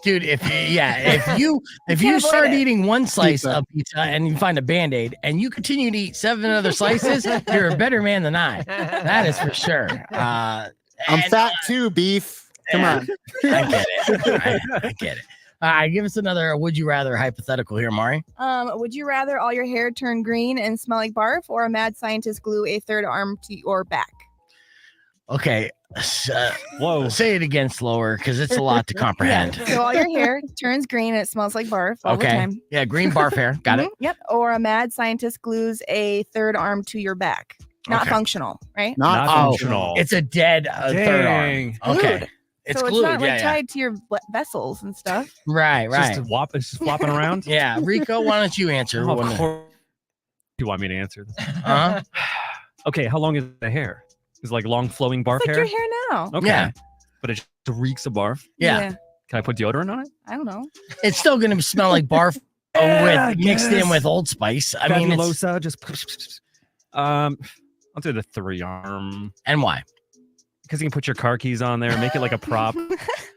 dude, if you start eating one slice of pizza and you find a Band-Aid and you continue to eat 7 other slices, you're a better man than I. That is for sure. I'm fat too, beef. Come on. I get it. I get it. All right, give us another would you rather hypothetical here, Mari. Would you rather all your hair turn green and smell like barf or a mad scientist glue a third arm to your back? Okay. Whoa. Say it again slower because it's a lot to comprehend. Yeah. So all your hair turns green and it smells like barf all the time. Yeah, green barf hair. Got it. Yep. Or a mad scientist glues a third arm to your back. Not functional, right? Not functional. It's a dead third arm. Okay. It's glued. It's not tied to your vessels and stuff. Right. It's just flopping around. Yeah. Rico, why don't you answer? you want me to answer this? Huh? Okay, how long is the hair? Is it like long flowing barf It's like hair? your hair now. Okay. Yeah. But it just reeks of barf. Yeah. Can I put deodorant on it? I don't know. It's still going to smell like barf Yeah, with mixed in guess. with Old Spice. I mean, it's, Fabulosa, just I'll do the 3-arm. and why? Because you can put your car keys on there, make it like a prop.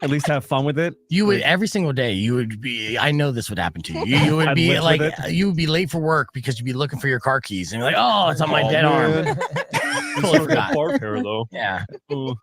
At least have fun with it. You would every single day. You would be. I know this would happen to you. You would I'd be live like with it. you would be late for work because you'd be looking for your car keys and you're like, oh, it's on my dead man. arm. It's Totally like forgot. a barf hair though. Yeah, Ooh.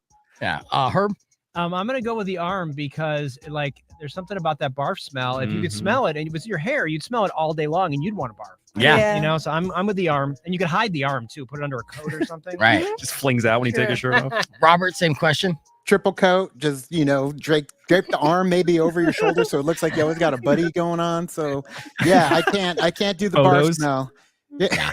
yeah. Herb. I'm gonna go with the arm because like there's something about that barf smell. If you could Mhm. smell it and it was your hair, you'd smell it all day long and you'd want to barf. Yeah. You know, so I'm with the arm, and you could hide the arm too, put it under a coat or something. Right. Just flings out when you take a shirt off. Robert, same question. Triple coat, just drape the arm maybe over your shoulder so it looks like you always got a buddy going on. So yeah, I can't do the barf Photos? smell. Yeah.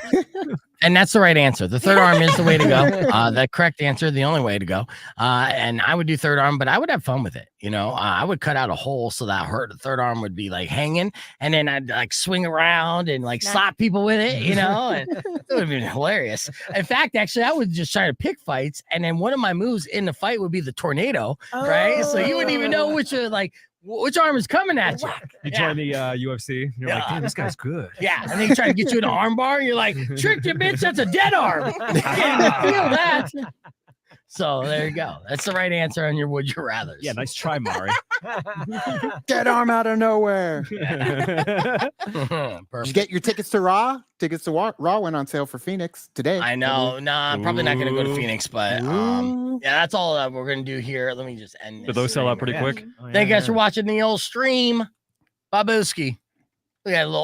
And that's the right answer. The third arm is the way to go. The correct answer, the only way to go. And I would do third arm, but I would have fun with it. I would cut out a hole so that the third arm would be like hanging, and then I'd like swing around and like slap people with it, and it would have been hilarious. In fact, actually, I would just try to pick fights, and then one of my moves in the fight would be the tornado, right? So you wouldn't even know which arm is coming at you. You join the UFC. You're like, damn, this guy's good. Yeah, and then you try to get you an arm bar, and you're like, tricked you, bitch, that's a dead arm. You can't even feel that. So there you go. That's the right answer on your would you rather. Yeah, nice try, Mari. Dead arm out of nowhere. Did you get your tickets to Raw? Tickets to Raw went on sale for Phoenix today. I know. Nah, I'm probably not going to go to Ooh. Phoenix, but Ooh. yeah, that's all we're going to do here. Let me just end Did this. those sell out stream. pretty quick? Thank you guys for watching the old stream. Babuski. We got a little